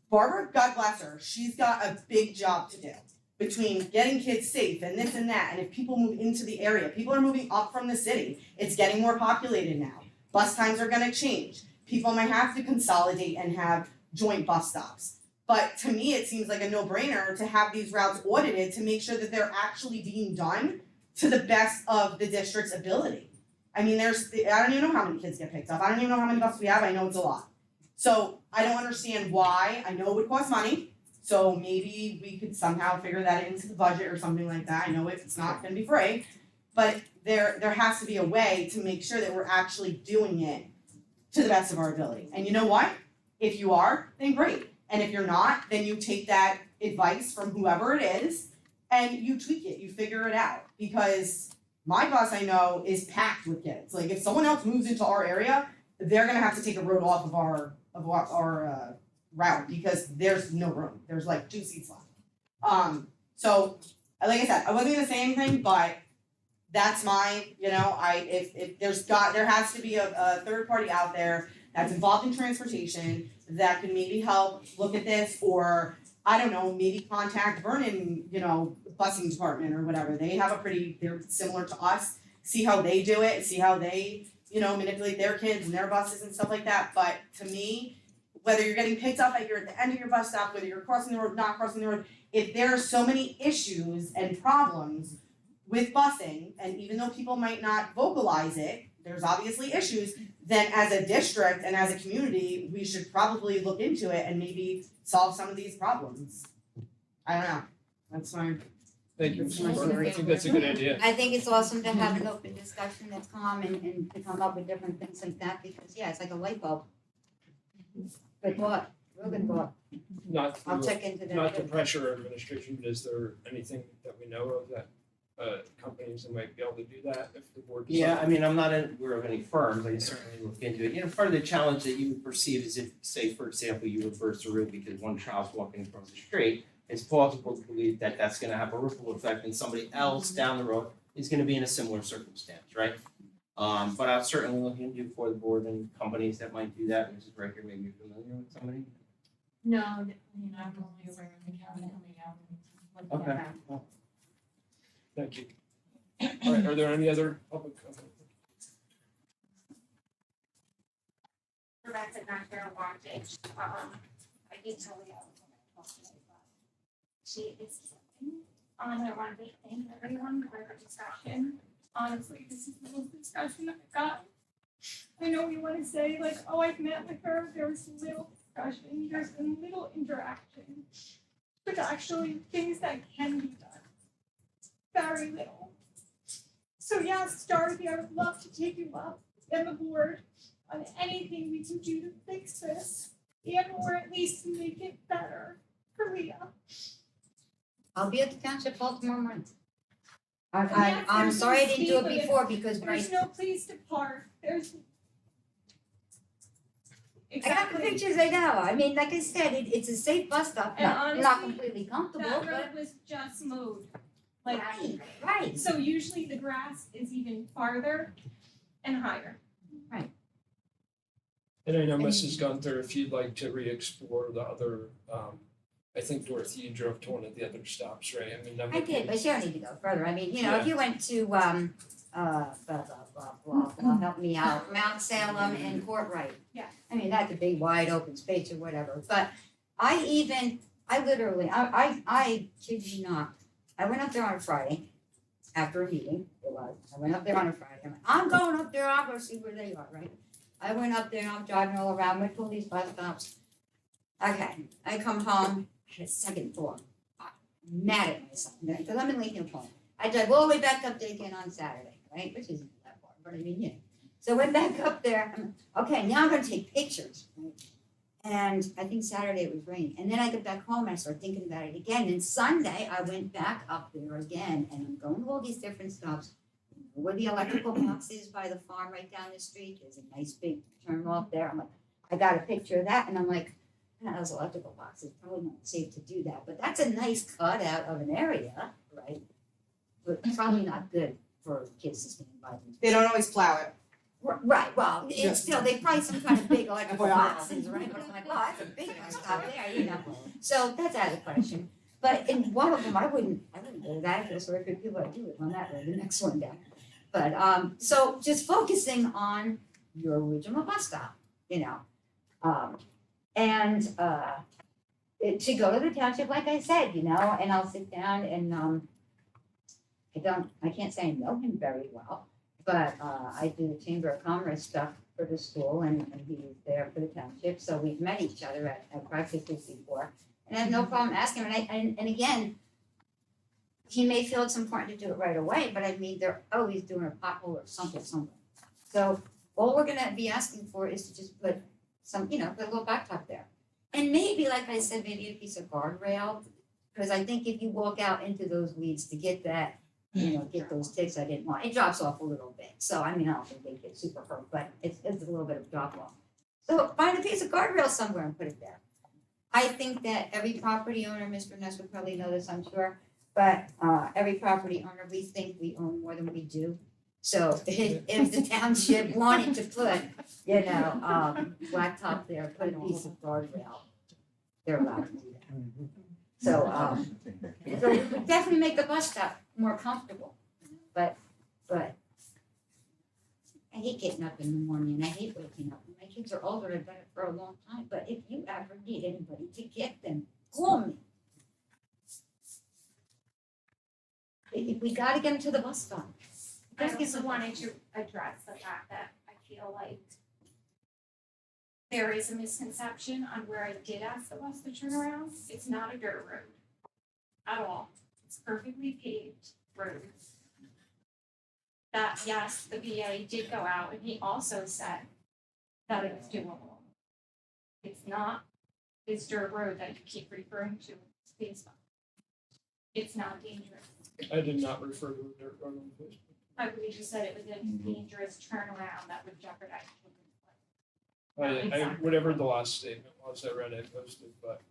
Barbara, God bless her, she's got a big job to do between getting kids safe and this and that, and if people move into the area, people are moving up from the city, it's getting more populated now. Bus times are gonna change, people might have to consolidate and have joint bus stops. But to me, it seems like a no-brainer to have these routes audited to make sure that they're actually being done to the best of the district's ability. I mean, I don't even know how many kids get picked up, I don't even know how many buses we have, I know it's a lot. So I don't understand why, I know it would cost money, so maybe we could somehow figure that into the budget or something like that, I know it's not gonna be free. But there has to be a way to make sure that we're actually doing it to the best of our ability. And you know what? If you are, then great. And if you're not, then you take that advice from whoever it is and you tweak it, you figure it out. Because my bus, I know, is packed with kids. Like if someone else moves into our area, they're gonna have to take a road off of our route because there's no room. There's like 2 seats left. So like I said, I wasn't gonna say anything, but that's my, you know, if there has to be a third party out there that's involved in transportation that can maybe help look at this, or I don't know, maybe contact Vernon, you know, busing department or whatever. They're similar to us, see how they do it, see how they, you know, manipulate their kids and their buses and stuff like that. But to me, whether you're getting picked up, you're at the end of your bus stop, whether you're crossing the road, not crossing the road, if there are so many issues and problems with busing, and even though people might not vocalize it, there's obviously issues, then as a district and as a community, we should probably look into it and maybe solve some of these problems. I don't know, that's my. Thank you, Much Mr. Carter. I think that's a good idea. I think it's awesome to have an open discussion that's calm and to come up with different things like that, because, yeah, it's like a light bulb. Good thought, real good thought. I'll check into that. Not to pressure our administration, but is there anything that we know of that companies that might be able to do that if the board? Yeah, I mean, I'm not aware of any firms, I can certainly look into it. You know, part of the challenge that you would perceive is if, say, for example, you reverse a route because one child's walking across the street, it's plausible to believe that that's gonna have a ripple effect and somebody else down the road is gonna be in a similar circumstance, right? But I'll certainly look into for the board and companies that might do that. Mrs. Riker, maybe you're familiar with somebody? No, I'm only aware of the county coming out and looking at that. Thank you. All right, are there any other public comments? Rebecca Wantage. I did tell you I was going to talk today, but she is something. I want to thank everyone for the discussion. Honestly, this is the most discussion I've gotten. I know we want to say like, oh, I've met with her, there was little discussion, there's been little interaction. But actually things that can be done. Very little. So yes, Dorothy, I would love to take you up and the board on anything we can do to fix this, and or at least to make it better for Leah. I'll be at the township hall tomorrow morning. Yes, I'm there's sorry I no didn't do it speed limit. before because when There's no place to park, there's. I got the pictures, I know, I mean, like I said, it's a safe bus stop, And not honestly, completely comfortable, That but. road was just mowed. Like, Right. so usually the grass is even farther and higher. And I know Mrs. Gunther, if you'd like to re-explore the other, I think Dorothy, you drove to one of the other stops, right? I mean, that I might be- did, but you don't need to go further, I mean, you know, if you went to, help me out, Mount Salem and Courtright. Yeah. I mean, that's a big wide open space or whatever, but I kid you not, I went up there on a Friday, after a meeting, I went up there on a Friday, I'm going up there, I'll go see where they are, right? I went up there and I'm driving all around, went to all these bus stops. Okay, I come home, I had a second thought, I'm mad at myself, because I'm in Lincoln Point. I drive all the way back up there again on Saturday, right, which isn't that far, but I mean, yeah. So I went back up there, okay, now I'm gonna take pictures, right? And I think Saturday it was raining, and then I get back home and I start thinking about it again, and Sunday I went back up there again, and I'm going to all these different stops. Where the electrical box is by the farm right down the street, there's a nice big turn off there, I'm like, I got a picture of that, and I'm like, those electrical boxes, probably not safe to do that, but that's a nice cutout of an area, right? But probably not good for kids to stand by them. They don't always plow it. Right, well, it's still, they probably some kind of big electrical boxes, right? But I'm like, oh, that's a big one out there, you know? So that's out of the question. But in one of them, I wouldn't go to that, I feel sorry for people that do it on that road, the next one down. But, so just focusing on your original bus stop, you know? To go to the township, like I said, you know, and I'll sit down and, I can't say I know him very well, but, I do the Chamber of Commerce stuff for the school and he's there for the township, so we've met each other at breakfasts before. And I have no problem asking him, and again, he may feel it's important to do it right away, but I mean, they're always doing a pothole or something somewhere. So all we're gonna be asking for is to just put some, you know, put a little blacktop there. And maybe, like I said, maybe a piece of guardrail, because I think if you walk out into those weeds to get that, you know, get those ticks I didn't want, it drops off a little bit. So, I mean, I don't think they get super hurt, but it's a little bit of drop off. So find a piece of guardrail somewhere and put it there. I think that every property owner, Mr. Ness would probably know this, I'm sure, but every property owner, we think we own more than we do. So if the township wanted to put, you know, blacktop there, put a piece of guardrail, they're allowed to do that. So it would definitely make the bus stop more comfortable. But I hate getting up in the morning and I hate waking up. My kids are older, I've done it for a long time, but if you ever need anybody to get them, call me. We gotta get them to the bus stop. I also wanted to address the fact that I feel like there is a misconception on where I did ask the bus to turn around. It's not a dirt road at all. it's perfectly paved roads. That, yes, the VA did go out and he also said that it's doable. It's not this dirt road that you keep referring to, it's Facebook. It's not dangerous. I did not refer to a dirt road on Facebook. I believe you said it was a dangerous turnaround that would jeopardize children's life. Whatever the last statement was, I read it posted, but,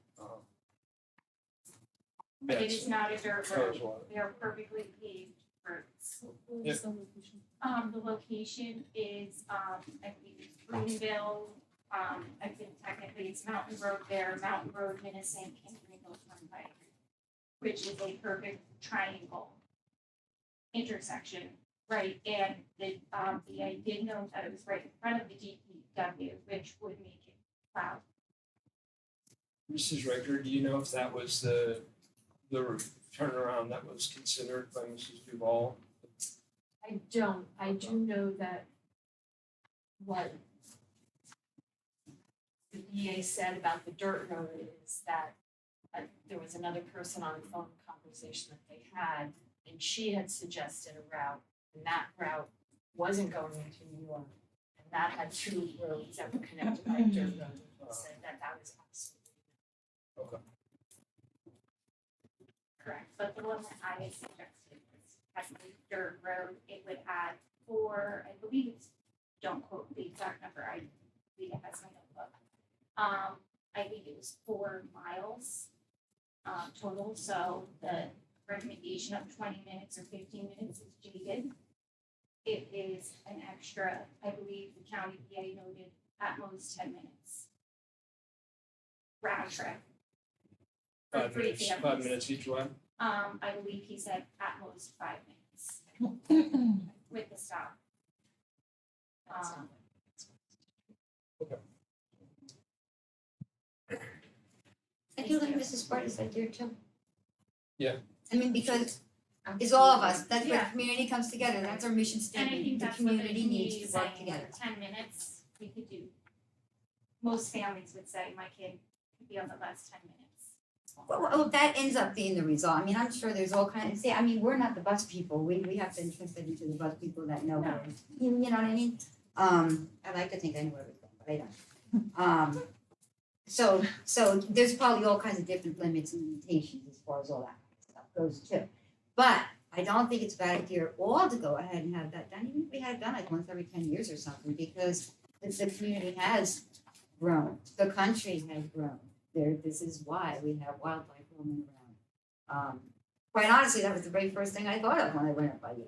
But it yes, is not a dirt that road. was one. They are perfectly paved roads. Yeah. The location is, I believe it's Greenville, I think technically it's Mountain Road there, Mountain Road, Minnesink, and Greenville Turnpike, which is a perfect triangle intersection, right? And the, I did note that it was right in front of the DPW, which would make it loud. Mrs. Riker, do you know if that was the turnaround that was considered by Mrs. Duval? I don't, I do know that what the VA said about the dirt road is that there was another person on the phone conversation that they had, and she had suggested a route, and that route wasn't going into New York, and that had two roads that were connected by a dirt road, and said that that was absolutely. Okay. Correct, but the one that I had suggested was technically dirt road, it would add 4, I believe it's, don't quote the exact number, I believe it has my notebook. I think it was 4 miles, total, so the recommendation of 20 minutes or 15 minutes is jaded. It is an extra, I believe the county PA noted at most 10 minutes. Round trip. For 3 families. 5 minutes each way? I believe he said at most 5 minutes with the stop. I feel like Mrs. Sparta said there too. Yeah. I mean, because it's all of us, that's where Yeah. the community comes together, that's our mission And I statement, think the that's what the community community needs is to work saying, together. like 10 minutes, we could do. Most families would say my kid could be on the bus 10 minutes. Well, that ends up being the result, I mean, I'm sure there's all kinds, see, I mean, we're not the bus people, we have to entrust it into the bus people that know how, you know what I mean? I like to think I know everything, but I don't. So there's probably all kinds of different limits and limitations as far as all that stuff goes too. But I don't think it's a bad idea at all to go ahead and have that done, even if we had it done like once every 10 years or something, because the community has grown, the country has grown. This is why we have wildlife roaming around. Quite honestly, that was the very first thing I thought of when I went up by you.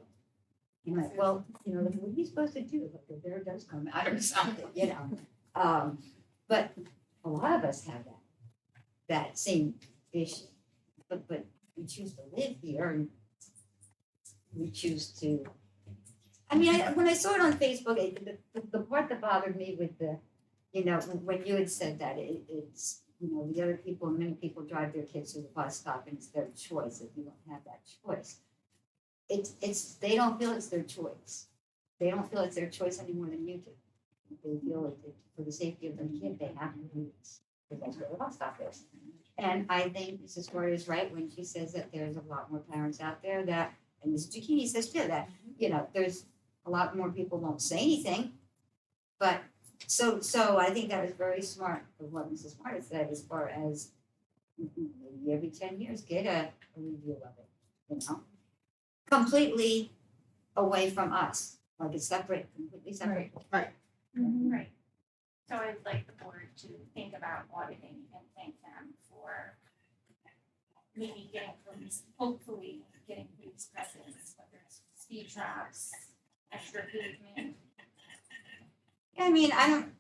I'm like, well, you know, what are we supposed to do? Like, the bear does come out or something, you know? But a lot of us have that same issue. But we choose to live here and we choose to, I mean, when I saw it on Facebook, the part that bothered me with the, you know, when you had said that, it's, you know, the other people, many people drive their kids to the bus stop and it's their choice if you don't have that choice. It's, they don't feel it's their choice. They don't feel it's their choice any more than you do. They feel it, for the safety of their kid, they have to do this, because that's where the bus stop is. And I think Mrs. Square is right when she says that there's a lot more parents out there that, and Mrs. Zucchini says too, that, you know, there's a lot more people won't say anything. But, so I think that was very smart of what Mrs. Martin said, as far as maybe every 10 years, get a review of it, you know? Completely away from us, like it's separate, completely separate. Right. Right. So I'd like the board to think about auditing and thank them for maybe getting police, hopefully getting police presence, whether it's speed traps, extra pavement. Yeah, I mean, I don't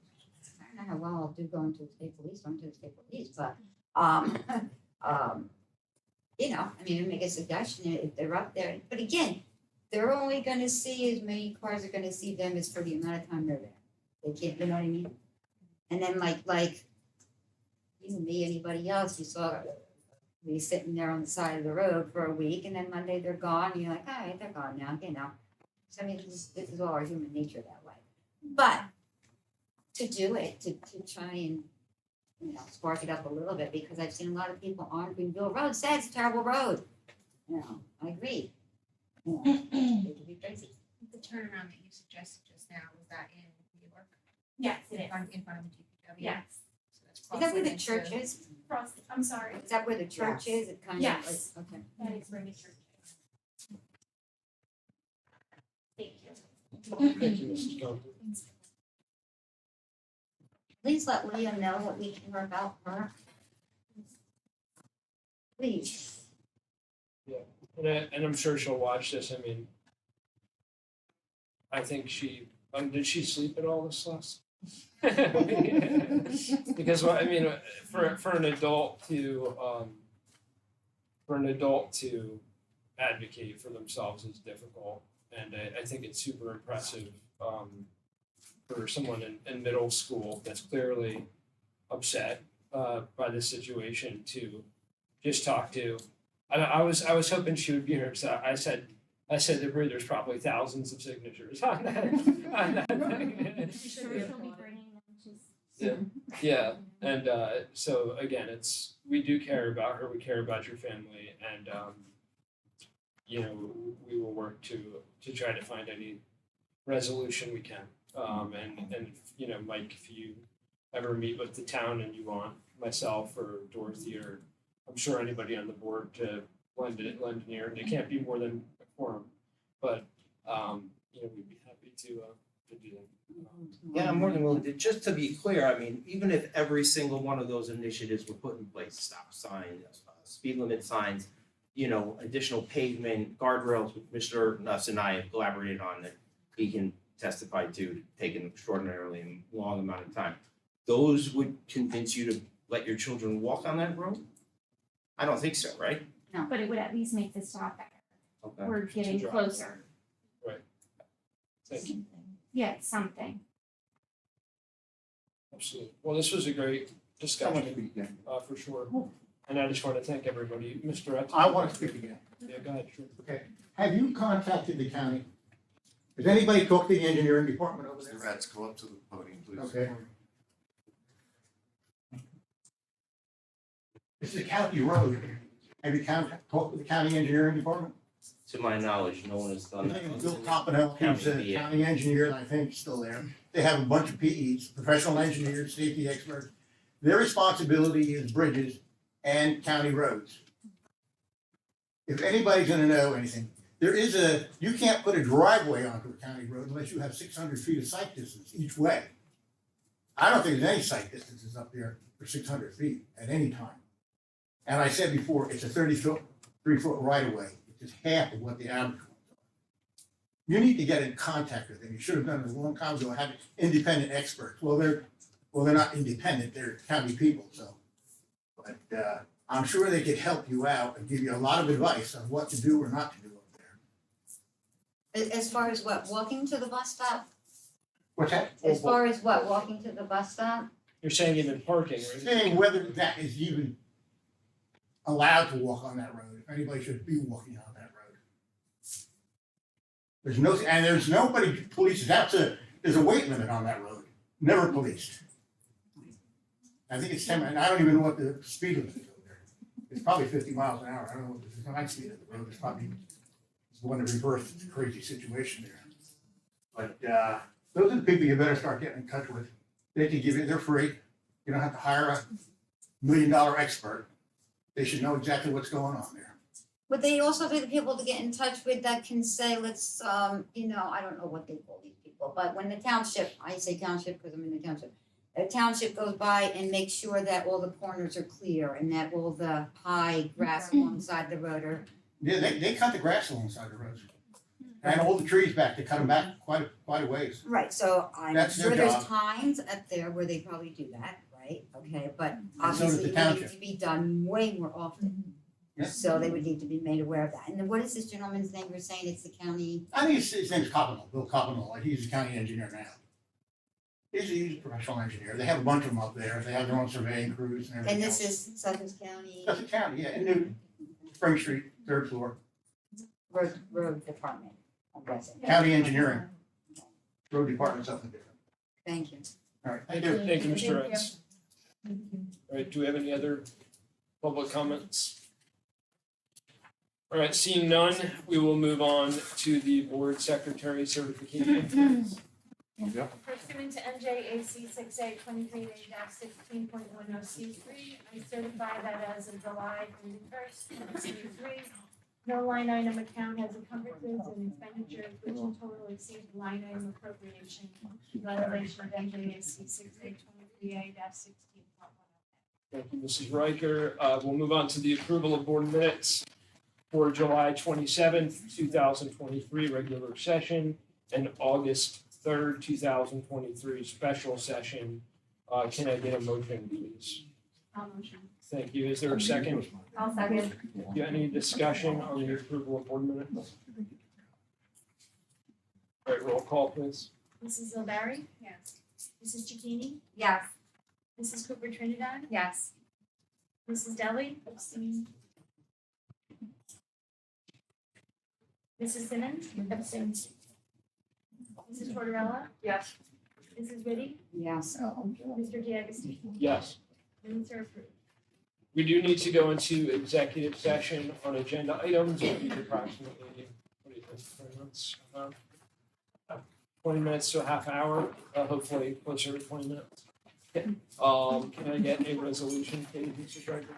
know how well I'll do going to the state police, but, you know, I mean, make a suggestion if they're up there, but again, they're only gonna see as many cars are gonna see them as for the amount of time they're there. They can't, you know what I mean? And then like, you, me, anybody else, you saw me sitting there on the side of the road for a week, and then Monday they're gone, and you're like, all right, they're gone now, you know? So I mean, this is all our human nature that way. But to do it, to try and, you know, spark it up a little bit, because I've seen a lot of people on Greenville Road say it's a terrible road. I agree. They could be crazy. The turnaround that you suggested just now, was that in New York? Yes, it is. In front of the DPW? Yes. So that's Is that where crossing the into- church is? I'm sorry. Is that where the church is? It kind of Yes. like, okay. That is where the church is. Thank you. Thank you, Mrs. Compton. Please let Leah know that we care about her. Please. And I'm sure she'll watch this. I mean, I think did she sleep at all this last? Because I mean, for an adult to advocate for themselves is difficult, and I think it's super impressive for someone in middle school that's clearly upset by this situation to just talk to. I was hoping she would be here because I said to Bree, there's probably thousands of signatures on that thing. She'll be bringing them just. Yeah. Yeah, and so again, we do care about her. We care about your family, and we will work to try to find any resolution we can. And Mike, if you ever meet with the town and you want myself or Dorothy or I'm sure anybody on the board to lend an ear, and it can't be more than a quorum, but we'd be happy to do that. Yeah, I'm more than willing to, just to be clear, I mean, even if every single one of those initiatives were put in place, stop signs, speed limit signs, additional pavement, guardrails, which Mr. Nuss and I have collaborated on that he can testify to, take an extraordinarily long amount of time. Those would convince you to let your children walk on that road? I don't think so, right? But it would at least make the stop better. Okay. We're getting Drive. closer. Thank you. Yeah, something. Absolutely. Well, this was a great I want to discussion, speak again. for sure. And I just want to thank everybody. Mr. Etz? I want to speak again. Yeah, go ahead, sure. Okay. Have you contacted the county? Has anybody talked to the engineering department over there? Mr. Rats, go up to the podium, please. Okay. This is a county road. Have you talked with the county engineering department? To my knowledge, no one has done His that. name is Bill Coppino, he's a county engineer, and I think he's still there. They have a bunch of PEs, professional engineers, safety experts. Their responsibility is bridges and county roads. If anybody's gonna know anything, you can't put a driveway onto a county road unless you have 600 feet of sight distance each way. I don't think there's any sight distances up there for 600 feet at any time. And I said before, it's a 33-foot right of way, which is half of what the average ones are. You need to get in contact with them. You should have done it a long time ago, have independent experts. Well, they're not independent, they're county people, so. But I'm sure they could help you out and give you a lot of advice on what to do or not to do up there. As far as what, walking to the bus stop? What's that? As far as what, walking to the bus stop? You're saying even parking, right? Saying whether that is even allowed to walk on that road, if anybody should be walking on that road. There's nobody polices, there's a weight limit on that road, never policed. I think it's 10, and I don't even know what the speed limit is over there. It's probably 50 miles an hour, I don't know what the design speed of the road is, probably, it's the one that reversed the crazy situation there. But, those are the people you better start getting in touch with. They can give you, they're free, you don't have to hire a $1 million expert. They should know exactly what's going on there. Would they also be the people to get in touch with that can say, let's, I don't know what they call these people, but when the township, I say township because I'm in the township, the township goes by and makes sure that all the corners are clear and that all the high grass alongside the road are. Yeah, they cut the grass alongside the roads. And all the trees back, they cut them back quite a ways. Right, so I'm That's their sure there's job. times up there where they probably do that, right? Okay, but And so does obviously the it township. needs to be done way more often. Yeah. So they would need to be made aware of that. And then what is this gentleman's name? You're saying it's the county? I think his name's Coppino, Bill Coppino, he's a county engineer now. He's a professional engineer, they have a bunch of them up there, they have their own surveying crews and everything And else. this is Sussex County That's the county, yeah, in Newton, Spring Street, 3rd floor, Road Department, I'm guessing. county engineering. Road department's something different. Thank you. All right, Thank thank you, you. thank you, Mr. Etz. All right, do we have any other public comments? All right, seeing none, we will move on to the board secretary certification. Pursuant to NJAC 6A23A-16.10C3, I certify that as of July 31st, 2023, no line item account has encumbrances and expenditures which in total exceed the line item appropriation in violation of NJAC 6A23A-16.10. Thank you, Mrs. Riker. We'll move on to the approval of board minutes for July 27th, 2023, regular session, and August 3rd, 2023, special session. Can I get a motion, please? I'll motion. Thank you. Is there a second? I'll second. Any discussion on the approval of board minutes? All right, roll call, please. Mrs. Zilberry? Yes. Mrs. Chikini? Yes. Mrs. Cooper Trinidad? Yes. Mrs. Deli? Abstain. Mrs. Simmons? Abstain. Mrs. Tortorella? Yes. Mrs. Whitty? Yes. Mr. D'Agostino? Yes. Minutes are approved. We do need to go into executive session on agenda items. It'll be approximately, what do you think, 20 minutes? 20 minutes to a half hour, hopefully closer to 20 minutes. Okay. Can I get a resolution, please, Mr. Striker?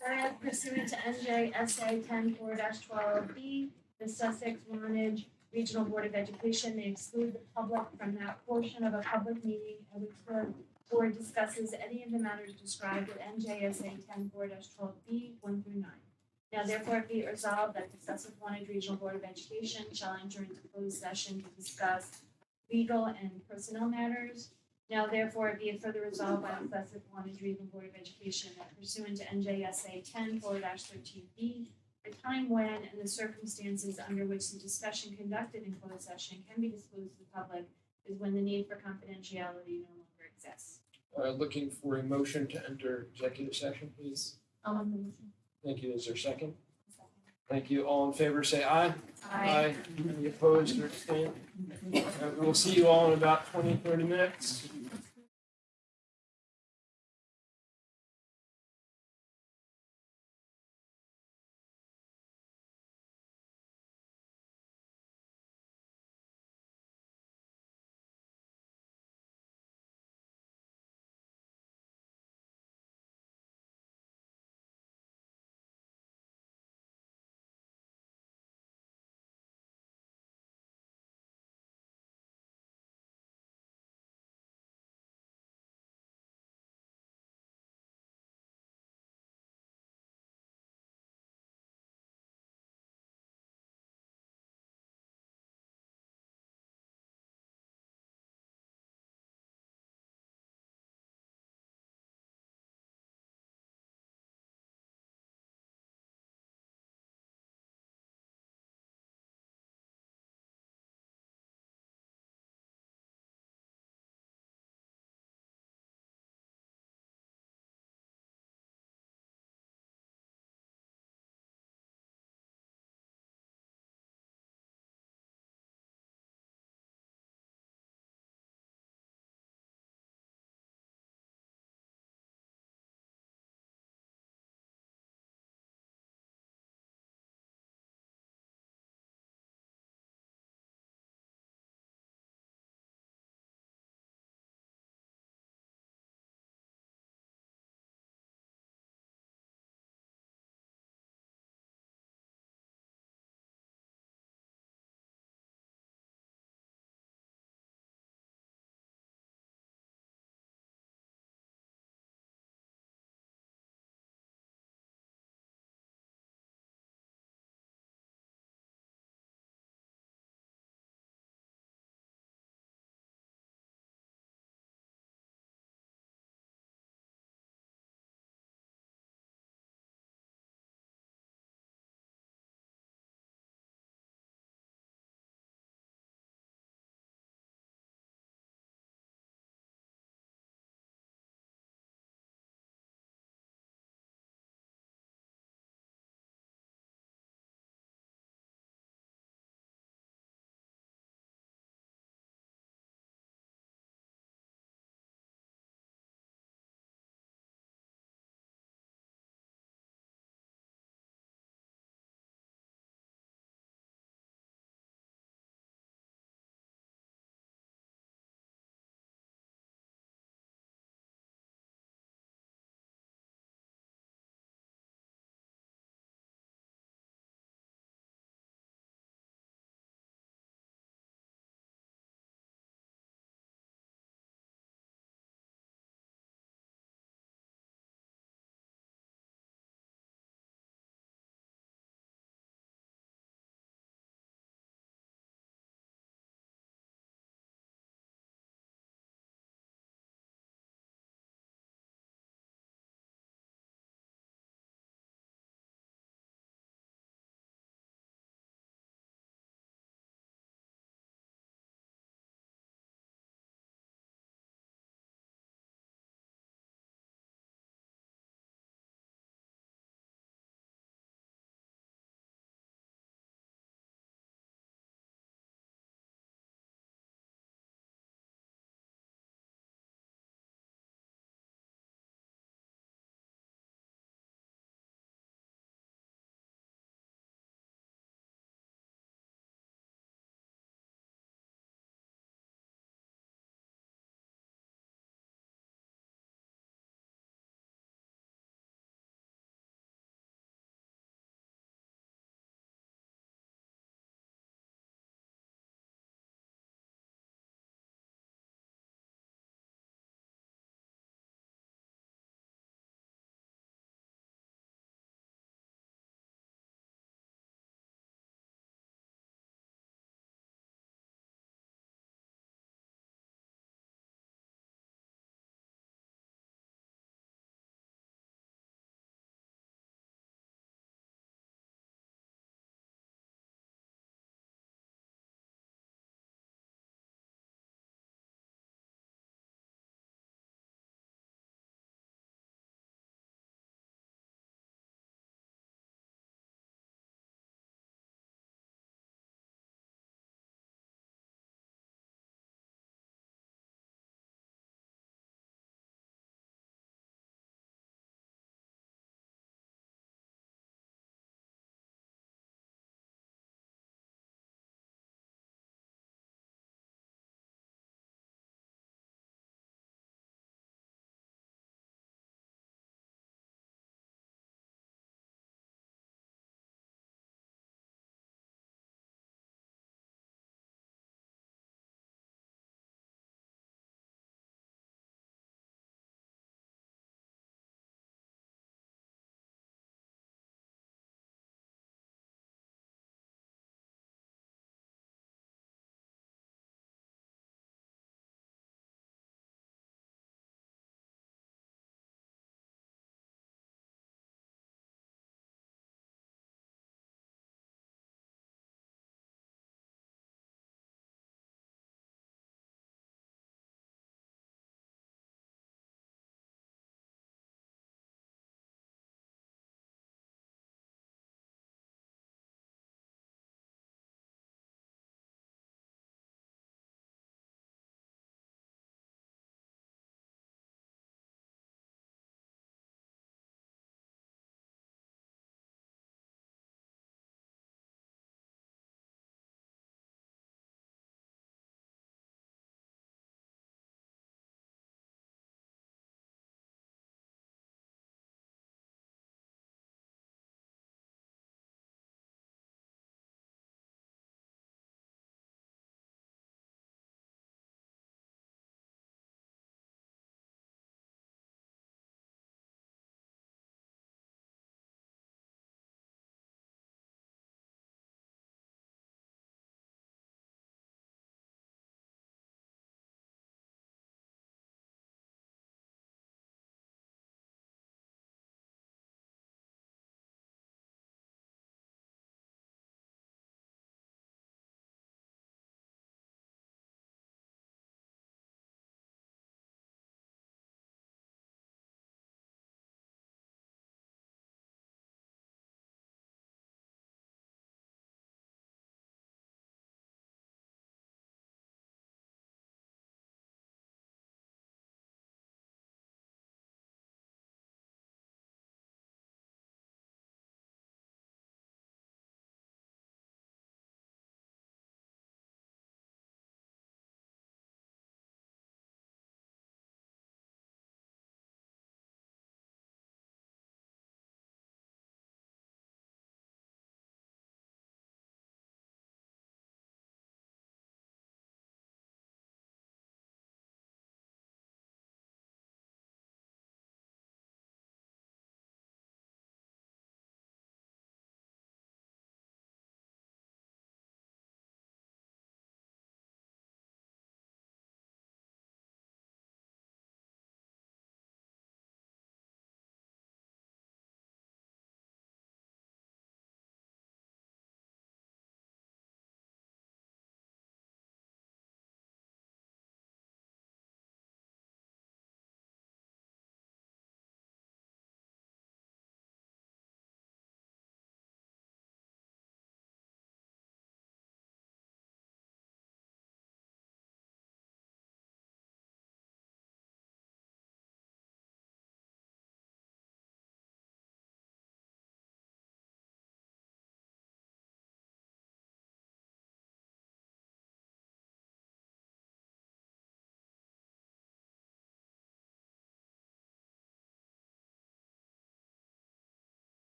Whereas pursuant to NJSA 10-4-12B, the Sussex-Wantage Regional Board of Education may exclude the public from that portion of a public meeting at which the board discusses any of the matters described at NJSA 10-4-12B 1 through 9. Now therefore be it resolved that the Sussex-Wantage Regional Board of Education shall enter into closed session to discuss legal and personnel matters. Now therefore be it further resolved by the Sussex-Wantage Regional Board of Education that pursuant to NJSA 10-4-13B, the time when and the circumstances under which the discussion conducted in closed session can be disclosed to the public is when the need for confidentiality no longer exists. Looking for a motion to enter executive session, please. I'll make the motion. Thank you. Is there a second? Thank you. All in favor, say aye. Aye. Any opposed or abstained? We'll see you all in about 20, 30 minutes.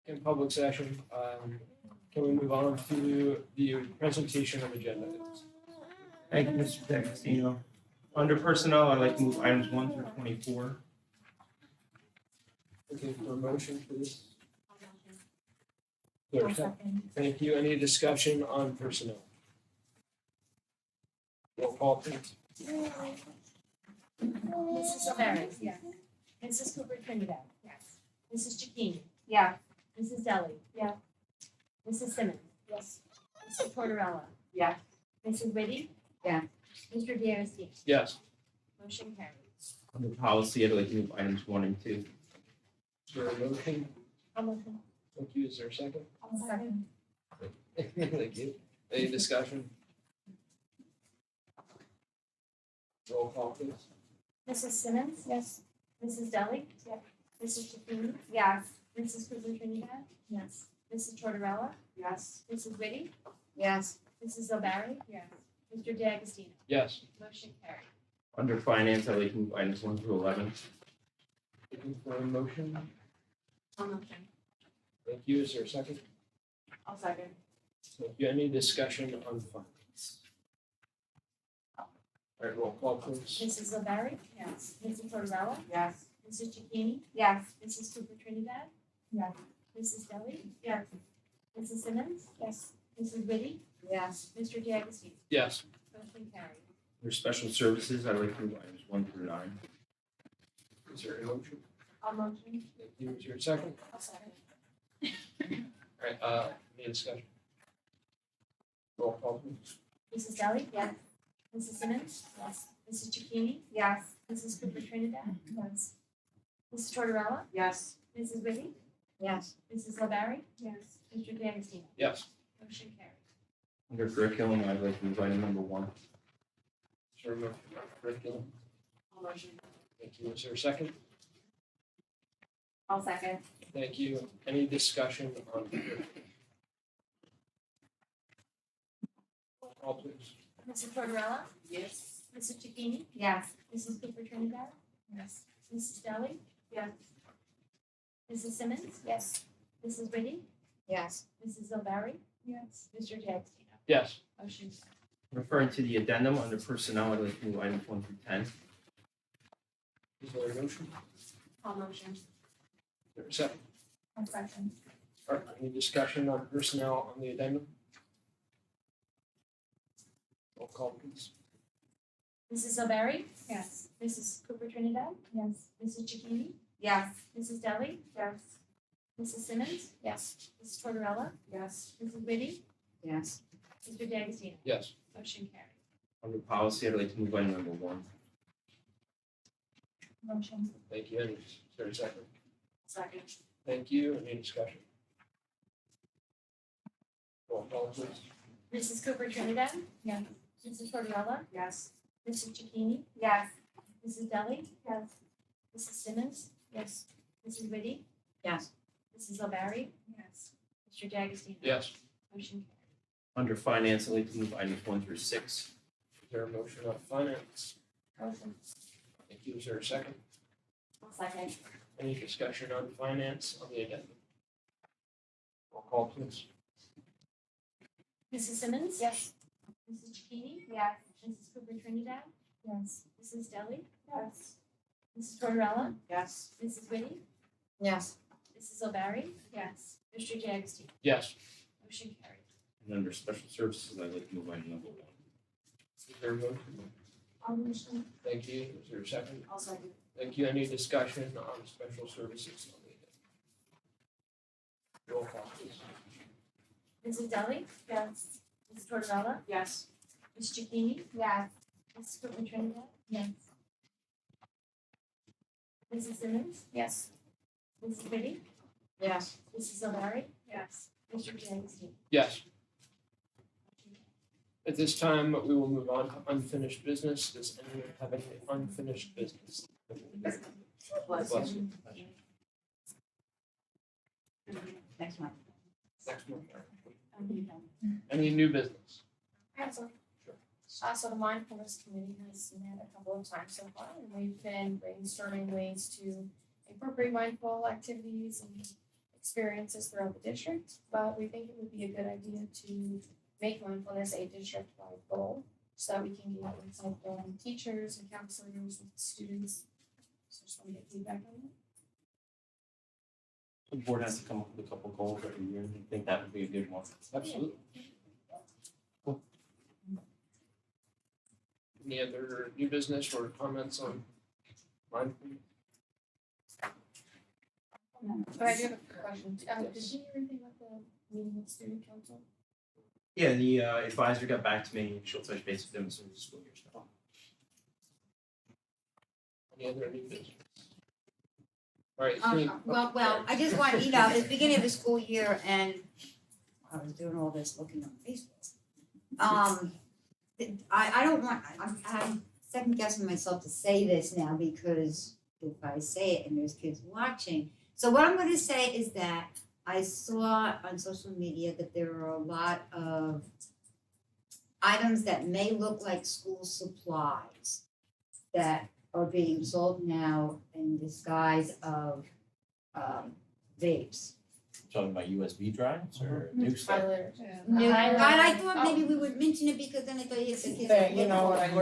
in public session. Can we move on to the presentation of agenda items? Thank you, Mr. D'Agostino. Under personnel, I'd like to move items 1 through 24. Looking for a motion for this? Thank you. Any discussion on personnel? Roll call, please. Mrs. O'Hara? Yes. Mrs. Cooper Trinidad? Yes. Mrs. Chikini? Yeah. Mrs. Deli? Yeah. Mrs. Simmons? Yes. Mr. Tortorella? Yes. Mrs. Whitty? Yeah. Mr. D'Agostino? Yes. Motion carries. Under policy, I'd like to move items 1 and 2. Is there a motion? I'll motion. Thank you. Is there a second? I'll second. Thank you. Any discussion? Roll call, please. Mrs. Simmons? Yes. Mrs. Deli? Yes. Mrs. Chikini? Yes. Mrs. Cooper Trinidad? Yes. Mrs. Tortorella? Yes. Mrs. Whitty? Yes. Mrs. O'Barry? Yes. Mr. D'Agostino? Yes. Motion carries. Under finance, I'd like to move items 1 through 11. Looking for a motion? I'll motion. Thank you. Is there a second? I'll second. Thank you. Any discussion on finance? All right, roll call, please. Mrs. O'Barry? Yes. Mrs. Tortorella? Yes. Mrs. Chikini? Yes. Mrs. Cooper Trinidad? Yes. Mrs. Deli? Yes. Mrs. Simmons? Yes. Mrs. Whitty? Yes. Mr. D'Agostino? Yes. Motion carries. Under special services, I'd like to move items 1 through 9. Is there a motion? I'll motion. Thank you. Is there a second? I'll second. All right, any discussion? Roll call, please. Mrs. Deli? Yes. Mrs. Simmons? Yes. Mrs. Chikini? Yes. Mrs. Cooper Trinidad? Yes. Mrs. Tortorella? Yes. Mrs. Whitty? Yes. Mrs. O'Barry? Yes. Mr. D'Agostino? Yes. Motion carries. Under curriculum, I'd like to move item number 1. Is there a motion on curriculum? I'll motion. Thank you. Is there a second? I'll second. Thank you. Any discussion on curriculum? Roll call, please. Mrs. Tortorella? Yes. Mrs. Chikini? Yes. Mrs. Cooper Trinidad? Yes. Mrs. Deli? Yes. Mrs. Simmons? Yes. Mrs. Whitty? Yes. Mrs. O'Barry? Yes. Mr. D'Agostino? Yes. Motion carries. Referring to the addendum, under personnel, I'd like to move items 1 through 10. Is there a motion? I'll motion. Is there a second? I'll second. All right, any discussion on personnel on the addendum? Roll call, please. Mrs. O'Barry? Yes. Mrs. Cooper Trinidad? Yes. Mrs. Chikini? Yes. Mrs. Deli? Yes. Mrs. Simmons? Yes. Mrs. Tortorella? Yes. Mrs. Whitty? Yes. Mr. D'Agostino? Yes. Motion carries. Under policy, I'd like to move item number 1. Motion. Thank you. Any, is there a second? Second. Thank you. Any discussion? Roll call, please. Mrs. Cooper Trinidad? Yes. Mrs. Tortorella? Yes. Mrs. Chikini? Yes. Mrs. Deli? Yes. Mrs. Simmons? Yes. Mrs. Whitty? Yes. Mrs. O'Barry? Yes. Mr. D'Agostino? Yes. Motion Under finance, I'd like to move items 1 through 6. Is there a motion on finance? carries. Motion. Thank you. Is there a second? I'll second. Any discussion on finance on the addendum? Roll call, please. Mrs. Simmons? Yes. Mrs. Chikini? Yes. Mrs. Cooper Trinidad? Yes. Mrs. Deli? Yes. Mrs. Tortorella? Yes. Mrs. Whitty? Yes. Mrs. O'Barry? Yes. Mr. D'Agostino? Yes. Motion carries. And under special services, I'd like to move item number 1. Is there a motion? I'll motion. Thank you. Is there a second? I'll second. Thank you. Any discussion on special services on the addendum? Roll call, please. Mrs. Deli? Yes. Mrs. Tortorella? Yes. Ms. Chikini? Yes. Mrs. Cooper Trinidad? Yes. Mrs. Simmons? Yes. Mrs. Whitty? Yes. Mrs. O'Barry? Yes. Mr. D'Agostino? Yes. At this time, we will move on to unfinished business. Does anyone have any unfinished business? Bless you. Next one. Next one. Any new business? So the mindfulness committee has met a couple of times so far, and we've been brainstorming ways to incorporate mindful activities and experiences throughout the district, but we think it would be a good idea to make mindfulness a district-wide goal so that we can get insight from teachers and counselors and students. So just want to get feedback on that. The board has to come up with a couple goals every year. I think that would be a good one. Absolutely. Cool. Any other new business or comments on mine? But I do have a question. Did you hear anything about the meeting with student council? Yeah, the advisor got back to me, she'll touch base with them as soon as the school year's done. Any other new business? All right, three. Well, I just want, you know, it's the beginning of the school year and I was doing all this looking on Facebook. I don't want, I'm second guessing myself to say this now because if I say it and there's kids watching. So what I'm gonna say is that I saw on social media that there are a lot of items that may look like school supplies that are being sold now in disguise of vapes. Talking about USB drives or new stuff? No, but I thought maybe we would mention it because then I thought you said kids. You know what, I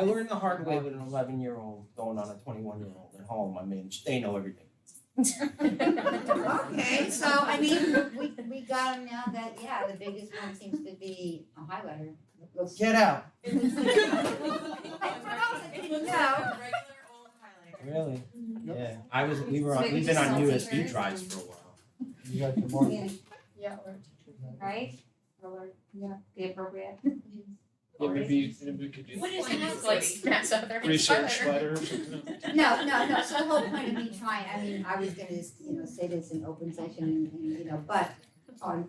learned the hard way with an 11-year-old going on a 21-year-old at home. I mean, they know everything. Okay, so I mean, we got them now that, yeah, the biggest one seems to be a highlighter. Get out. Really? Yeah, we've been on USB drives for a while. You got the more. Yeah, or Right? Or, yeah, the appropriate. Yeah, maybe we could do what is it? Like snacks out there. research letter or something. No, so the whole point of me trying, I mean, I was gonna, say this in open session and, but I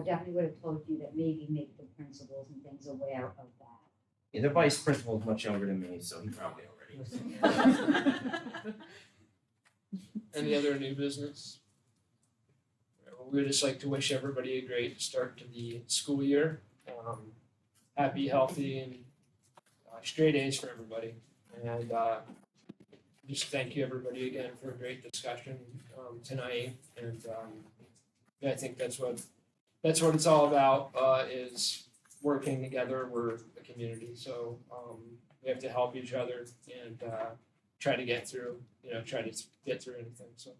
definitely would have told you that maybe make the principals and things aware of that. Yeah, the vice principal is much younger than me, so he probably already. Any other new business? Well, we would just like to wish everybody a great start to the school year. Happy, healthy, and straight A's for everybody. And just thank you everybody again for a great discussion tonight. And I think that's what it's all about is working together. We're a community, so we have to help each other and try to get through anything. So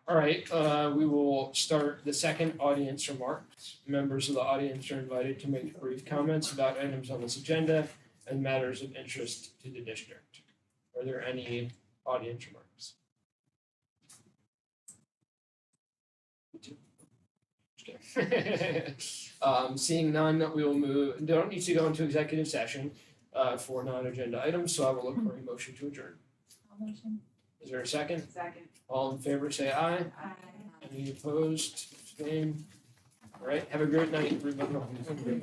all right, we will start the second audience remarks. Members of the audience are invited to make brief comments about items on this agenda and matters of interest to the district. Are there any audience remarks? Seeing none, we will move, don't need to go into executive session for non-agenda items, so I will look for a motion to adjourn. motion. Is there a second? Second. All in favor, say aye. Any opposed, abstained? All right, have a great night, everybody.